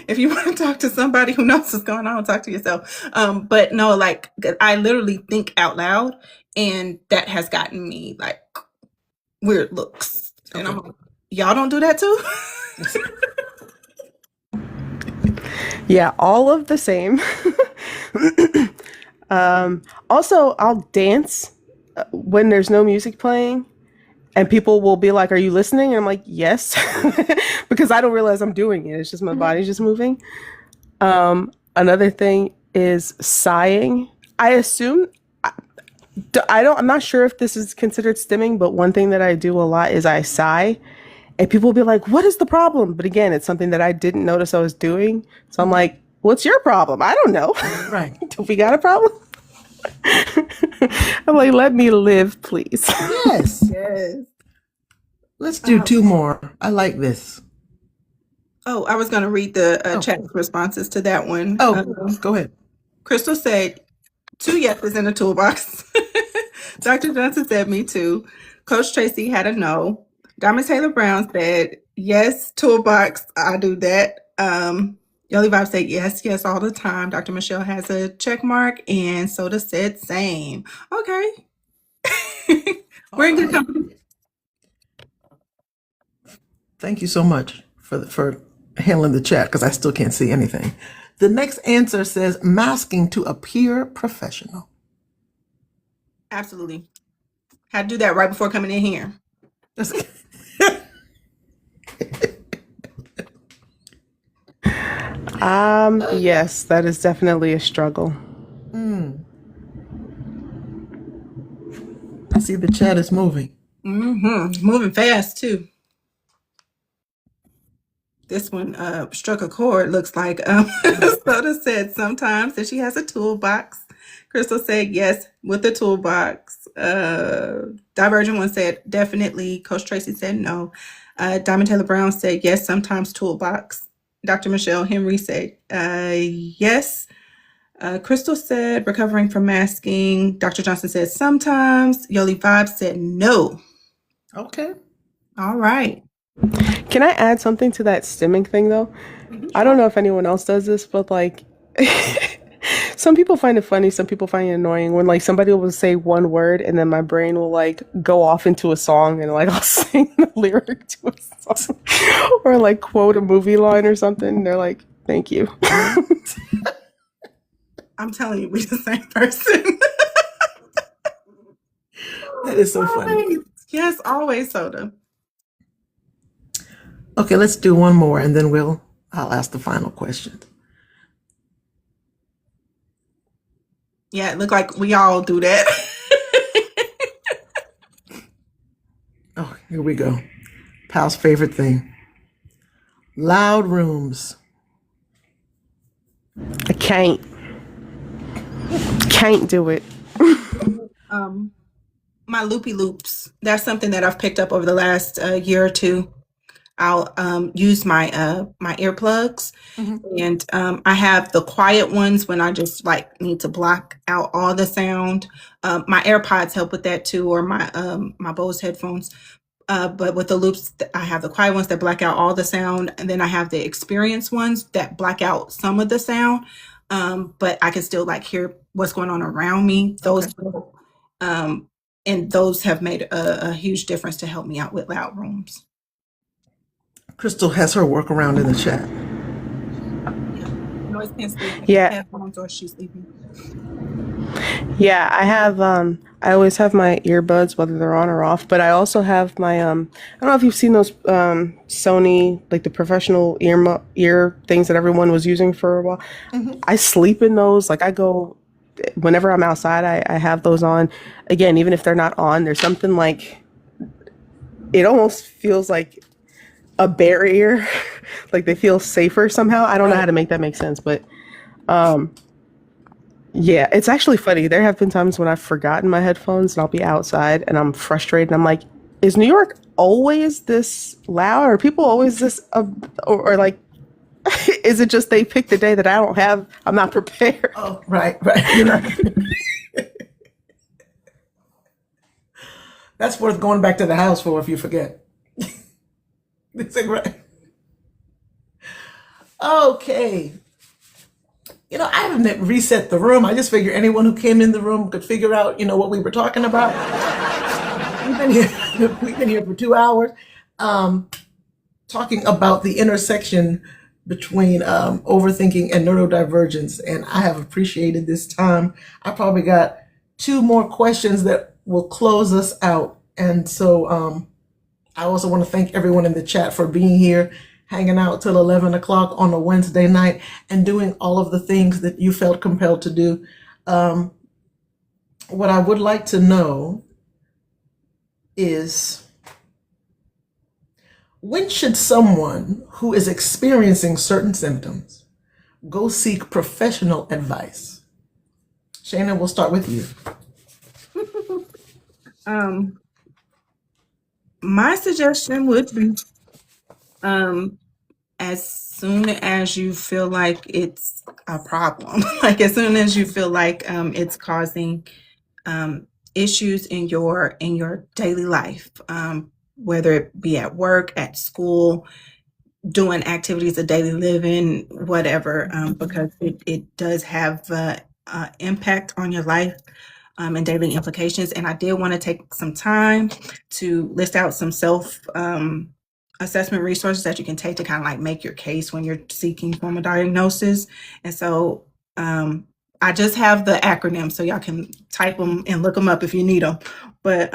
to talk to somebody who knows what's going on, talk to yourself. But no, like I literally think out loud, and that has gotten me like weird looks. And I'm like, y'all don't do that too? Yeah, all of the same. Also, I'll dance when there's no music playing. And people will be like, are you listening? And I'm like, yes, because I don't realize I'm doing it. It's just my body's just moving. Another thing is sighing. I assume, I'm not sure if this is considered stimming, but one thing that I do a lot is I sigh. And people will be like, what is the problem? But again, it's something that I didn't notice I was doing. So I'm like, what's your problem? I don't know. Right. Do we got a problem? I'm like, let me live, please. Yes. Yes. Let's do two more. I like this. Oh, I was going to read the chat responses to that one. Go ahead. Crystal said, 2 yeses in a toolbox. Dr. Johnson said, me too. Coach Tracy had a no. Diamond Taylor Brown said, yes, toolbox, I do that. Yoli Vibe said, yes, all the time. Dr. Michelle has a check mark, and Soda said same. Okay. We're in good company. Thank you so much for handling the chat, because I still can't see anything. The next answer says masking to appear professional. Absolutely. Had to do that right before coming in here. Yes, that is definitely a struggle. I see the chat is moving. Moving fast too. This one struck a chord, looks like. Soda said sometimes that she has a toolbox. Crystal said yes with the toolbox. Divergent one said definitely. Coach Tracy said no. Diamond Taylor Brown said yes, sometimes toolbox. Dr. Michelle Henry said yes. Crystal said recovering from masking. Dr. Johnson said sometimes. Yoli Vibe said no. Okay. All right. Can I add something to that stimming thing though? I don't know if anyone else does this, but like some people find it funny, some people find it annoying when like somebody will say one word and then my brain will like go off into a song and like I'll sing the lyric to a song or like quote a movie line or something and they're like, thank you. I'm telling you, we're the same person. That is so funny. Yes, always Soda. Okay, let's do one more and then I'll ask the final question. Yeah, it looked like we all do that. Oh, here we go. Pal's favorite thing. Loud rooms. I can't do it. My loopy loops. That's something that I've picked up over the last year or two. I'll use my my earplugs, and I have the quiet ones when I just like need to block out all the sound. My AirPods help with that too, or my my Bose headphones. But with the loops, I have the quiet ones that black out all the sound, and then I have the experience ones that black out some of the sound, but I can still like hear what's going on around me. Those, and those have made a huge difference to help me out with loud rooms. Crystal has her workaround in the chat. Noise canceling. Yeah. Headphones or she's sleeping. Yeah, I have I always have my earbuds whether they're on or off, but I also have my I don't know if you've seen those Sony like the professional ear things that everyone was using for a while. I sleep in those. Like I go whenever I'm outside, I have those on. Again, even if they're not on, there's something like it almost feels like a barrier. Like they feel safer somehow. I don't know how to make that make sense, but yeah, it's actually funny. There have been times when I've forgotten my headphones and I'll be outside and I'm frustrated and I'm like, is New York always this loud? Are people always this or like is it just they picked the day that I don't have, I'm not prepared? Oh, right. That's worth going back to the house for if you forget. It's like, right. Okay. You know, I haven't reset the room. I just figure anyone who came in the room could figure out, what we were talking about. We've been here for 2 hours talking about the intersection between overthinking and neurodivergence. And I have appreciated this time. I probably got 2 more questions that will close us out. And so I also want to thank everyone in the chat for being here, hanging out till 11 o'clock on a Wednesday night and doing all of the things that you felt compelled to do. What I would like to know is, when should someone who is experiencing certain symptoms go seek professional advice? Shannon, we'll start with you. My suggestion would be, as soon as you feel like it's a problem, like as soon as you feel like it's causing issues in your daily life, whether it be at work, at school, doing activities of daily living, whatever, because it does have impact on your life and daily implications. And I did want to take some time to list out some self assessment resources that you can take to kind of like make your case when you're seeking formal diagnosis. And so I just have the acronym, so y'all can type them and look them up if you need them. But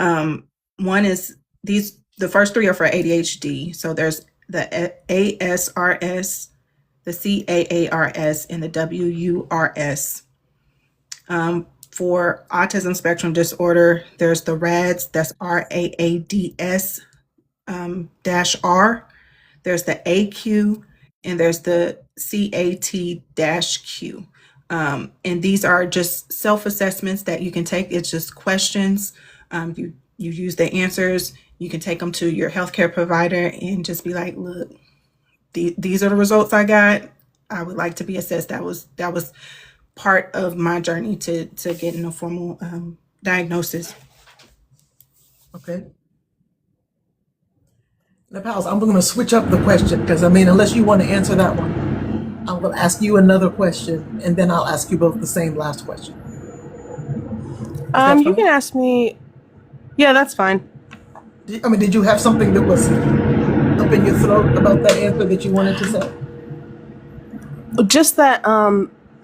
one is the first three are for ADHD. So there's the ASRS, the CAARS, and the WURS. For autism spectrum disorder, there's the RADS, that's RAADS -R. There's the AQ, and there's the CAT-Q. And these are just self-assessments that you can take. It's just questions. You use the answers. You can take them to your healthcare provider and just be like, look, these are the results I got. I would like to be assessed. That was part of my journey to getting a formal diagnosis. Okay. Now, pals, I'm going to switch up the question because, unless you want to answer that one, I'm going to ask you another question, and then I'll ask you both the same last question. You can ask me. Yeah, that's fine. Did you have something that was up in your throat about that answer that you wanted to say? Just that,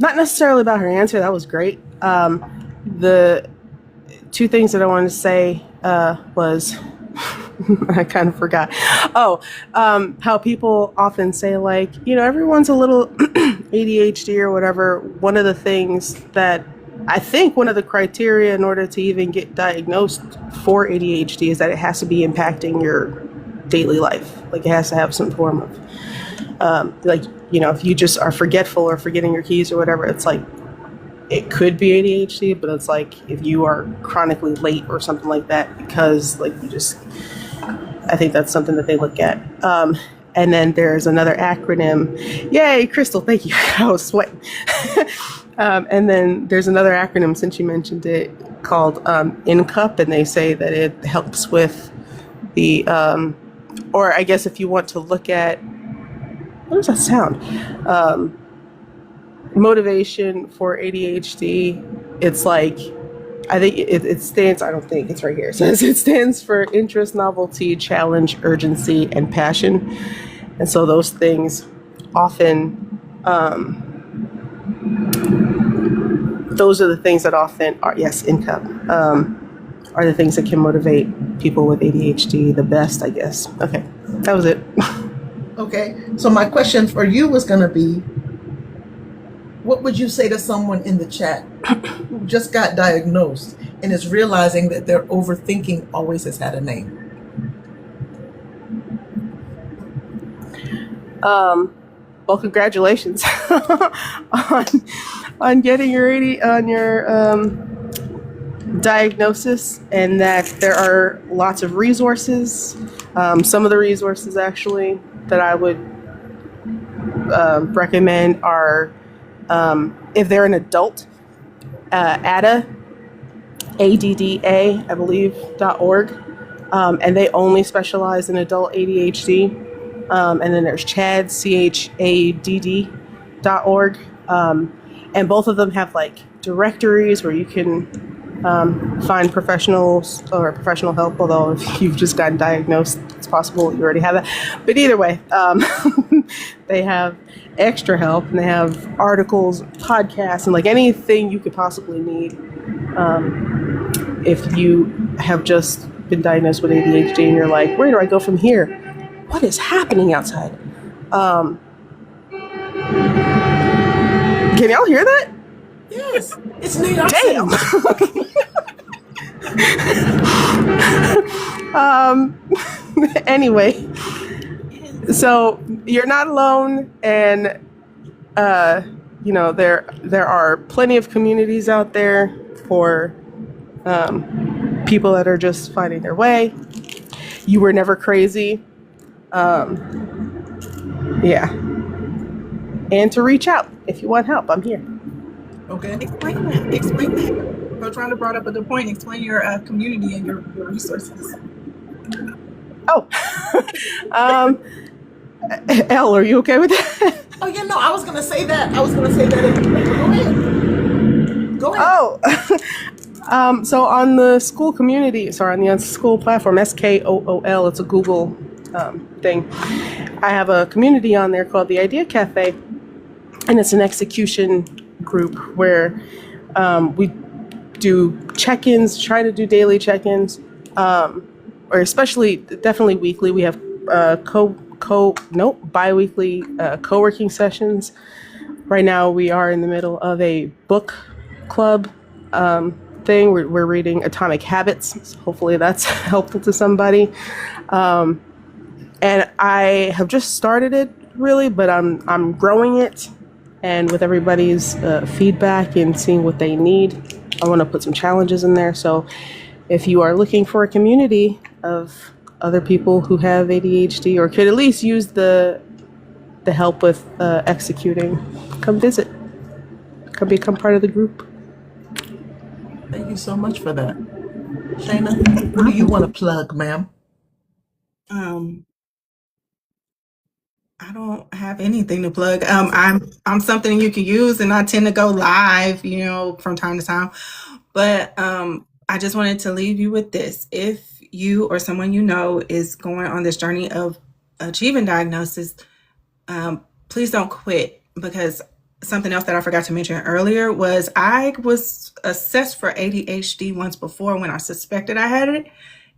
not necessarily about her answer. That was great. The two things that I wanted to say was, I kind of forgot. How people often say, like, everyone's a little ADHD or whatever. One of the things that I think one of the criteria in order to even get diagnosed for ADHD is that it has to be impacting your daily life. Like, it has to have some form of, if you just are forgetful or forgetting your keys or whatever, it's like, it could be ADHD, but it's like if you are chronically late or something like that, because I think that's something that they look at. And then there's another acronym. Yay, Crystal, thank you. I was sweating. And then there's another acronym, since you mentioned it, called INCUP, and they say that it helps with the, or I guess if you want to look at, what does that sound? Motivation for ADHD, it's like, I think it stands, I don't think it's right here. It says it stands for interest, novelty, challenge, urgency, and passion. And so those things often, those are the things that often are, yes, income, are the things that can motivate people with ADHD the best, I guess. Okay, that was it. Okay, so my question for you was going to be, what would you say to someone in the chat who just got diagnosed and is realizing that their overthinking always has had a name? Well, congratulations on getting your diagnosis, and that there are lots of resources. Some of the resources actually that I would recommend are, if they're an adult, ADDA, ADDA, I believe, .org, and they only specialize in adult ADHD. And then there's CHADD, CHADD.org, and both of them have like directories where you can find professionals or professional help, although if you've just gotten diagnosed, it's possible you already have that. But either way, they have extra help, and they have articles, podcasts, and like anything you could possibly need if you have just been diagnosed with ADHD and you're like, where do I go from here? What is happening outside? Can y'all hear that? Yes, it's New York Damn. Anyway, so you're not alone, and there are plenty of communities out there for people that are just finding their way. You were never crazy. Yeah. And to reach out if you want help. I'm here. Okay. Explain that. Explain that. Coach Rhonda brought up a good point. Explain your community and your resources. Oh. Elle, are you okay with that? Oh, yeah, no, I was going to say that. Go ahead. Go ahead. Oh. So on the school on the school platform, SKOOL, it's a Google thing. I have a community on there called the Idea Cafe, and it's an execution group where we do check-ins, try to do daily check-ins, or definitely weekly. We have bi-weekly co-working sessions. Right now we are in the middle of a book club thing. We're reading Atomic Habits. So hopefully that's helpful to somebody. And I have just started it really, but I'm growing it. And with everybody's feedback and seeing what they need, I want to put some challenges in there. So if you are looking for a community of other people who have ADHD or could at least use the help with executing, come visit. Come become part of the group. Thank you so much for that. Shayna, what do you want to plug, ma'am? I don't have anything to plug. I'm something you can use, and I tend to go live, from time to time. But I just wanted to leave you with this. If you or someone you know is going on this journey of achieving diagnosis, please don't quit, because something else that I forgot to mention earlier was I was assessed for ADHD once before when I suspected I had it,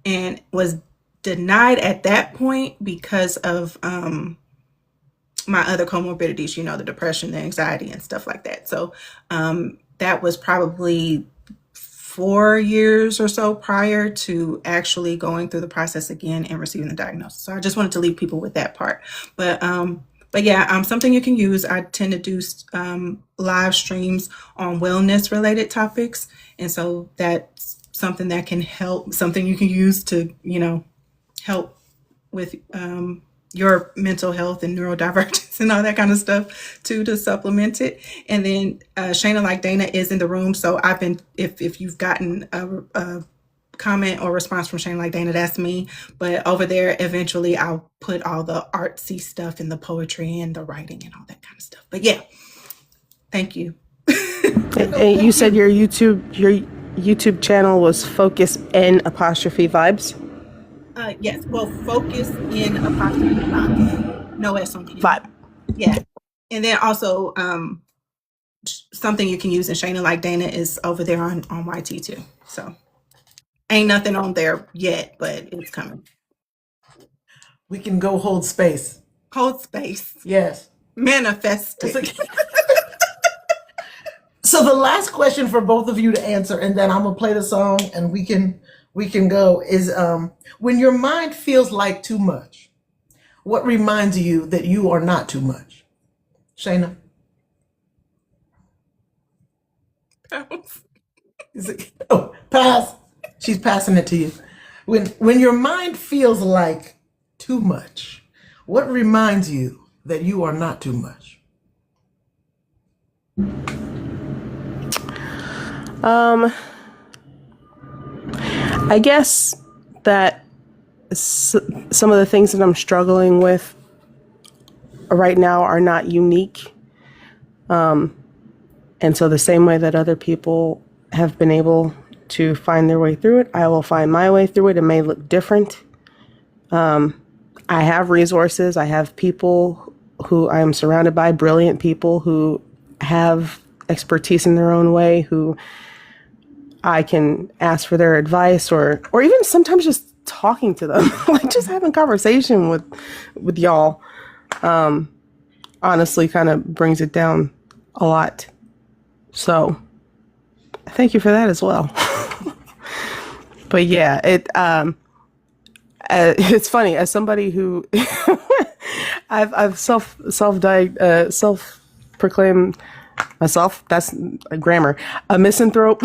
and was denied at that point because of my other comorbidities, the depression, the anxiety, and stuff like that. So that was probably 4 years or so prior to actually going through the process again and receiving the diagnosis. So I just wanted to leave people with that part. But yeah, something you can use. I tend to do live streams on wellness related topics. And so that's something that can help, something you can use to, help with your mental health and neurodivergence and all that kind of stuff too, to supplement it. And then Shayna Like Dana is in the room. So I've been, if you've gotten a comment or response from Shayna Like Dana, that's me. But over there, eventually I'll put all the artsy stuff and the poetry and the writing and all that kind of stuff. But yeah, thank you. And you said your YouTube channel was Focus N''Vibes. Yes. Well, Focus N''Vibes. No S on the end. Vibe. Yeah. And then also something you can use in Shayna Like Dana is over there on YT too. So ain't nothing on there yet, but it's coming. We can go hold space. Hold space. Yes. Manifest it. So the last question for both of you to answer, and then I'm gonna play the song and we can go, is when your mind feels like too much, what reminds you that you are not too much? Shayna? Oh, pass. She's passing it to you. When your mind feels like too much, what reminds you that you are not too much? I guess that some of the things that I'm struggling with right now are not unique. And so the same way that other people have been able to find their way through it, I will find my way through it. It may look different. I have resources. I have people who I am surrounded by, brilliant people who have expertise in their own way, who I can ask for their advice, or even sometimes just talking to them, like just having conversation with y'all, honestly kind of brings it down a lot. So thank you for that as well. But yeah, it's funny, as somebody who I've self self-proclaim myself, that's grammar, a misanthrope.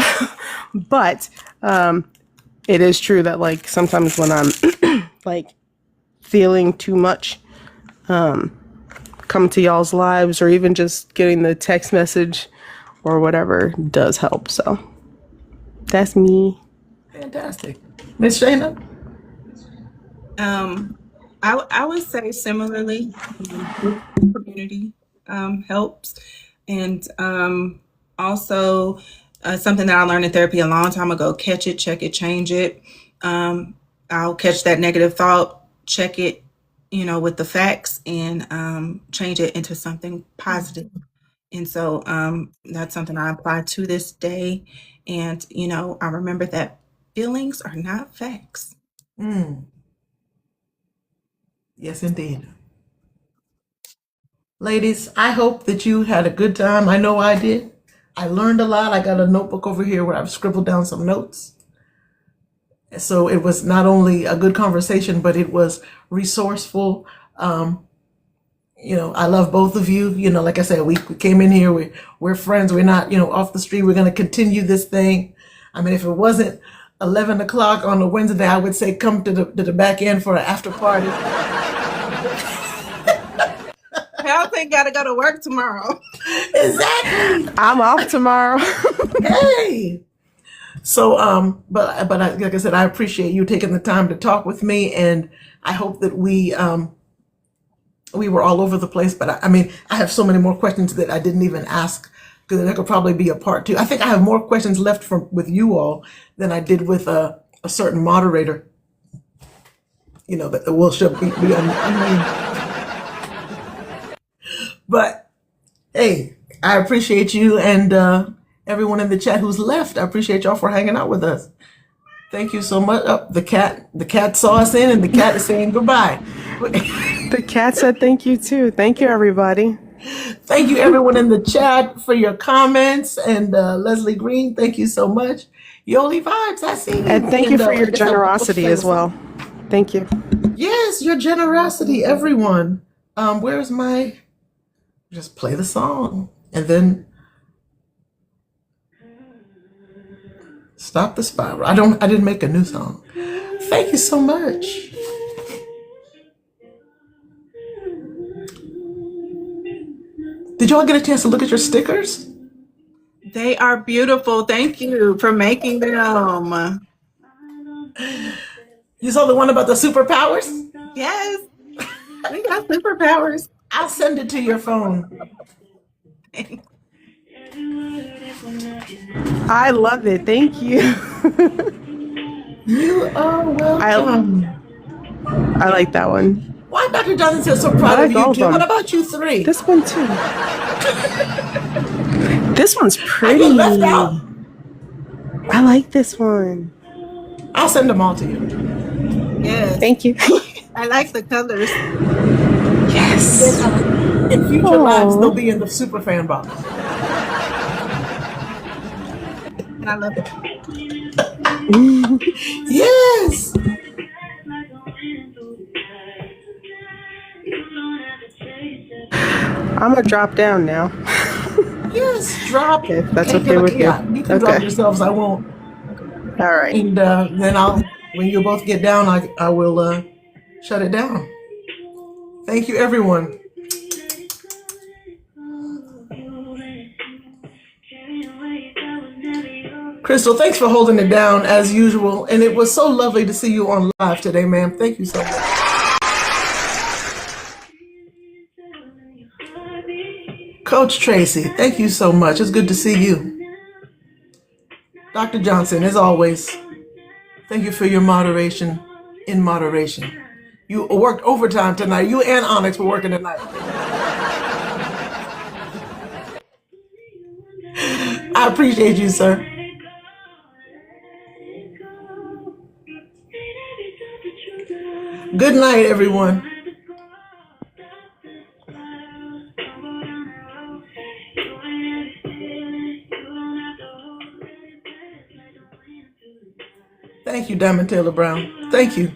But it is true that like sometimes when I'm like feeling too much, come to y'all's lives or even just getting the text message or whatever does help. So that's me. Fantastic. Miss Shayna? I would say similarly, community helps. And also something that I learned in therapy a long time ago, catch it, check it, change it. I'll catch that negative thought, check it, with the facts and change it into something positive. And so that's something I apply to this day. And, I remember that feelings are not facts. Yes, indeed. Ladies, I hope that you had a good time. I know I did. I learned a lot. I got a notebook over here where I've scribbled down some notes. So it was not only a good conversation, but it was resourceful. I love both of you. Like I said, we came in here, we're friends. We're not, off the street. We're going to continue this thing. I mean, if it wasn't 11 o'clock on a Wednesday, I would say come to the back end for an after party. Health ain't got to go to work tomorrow. Exactly. I'm off tomorrow. Hey. So, but like I said, I appreciate you taking the time to talk with me, and I hope that we were all over the place. But I have so many more questions that I didn't even ask, because there could probably be a part two. I think I have more questions left with you all than I did with a certain moderator. That will be on. But hey, I appreciate you and everyone in the chat who's left. I appreciate y'all for hanging out with us. Thank you so much. The cat saw us in, and the cat is saying goodbye. The cat said thank you too. Thank you, everybody. Thank you, everyone in the chat, for your comments. And Leslie Green, thank you so much. Yoli Vibes, I see you. And thank you for your generosity as well. Thank you. Yes, your generosity, everyone. Where's my... Just play the song and then stop the spiral. I didn't make a new song. Thank you so much. Did y'all get a chance to look at your stickers? They are beautiful. Thank you for making them. You saw the one about the superpowers? Yes, we got superpowers. I'll send it to your phone. I love it. Thank you. You are welcome. I like that one. Why Dr. Johnson is so proud of you too? What about you three? This one too. This one's pretty. Are you left out? I like this one. I'll send them all to you. Yes. Thank you. I like the colors. Yes. In future lives, they'll be in the super fan box. And I love it. Yes. I'm gonna drop down now. Yes, drop. If that's okay with you. You can drop yourselves. I won't. All right. And then when you both get down, I will shut it down. Thank you, everyone. Crystal, thanks for holding it down as usual. And it was so lovely to see you on live today, ma'am. Thank you so much. Coach Tracy, thank you so much. It's good to see you. Dr. Johnson, as always, thank you for your moderation in moderation. You worked overtime tonight. You and Onyx were working tonight. I appreciate you, sir. Good night, everyone. Thank you, Diamond Taylor Brown. Thank you.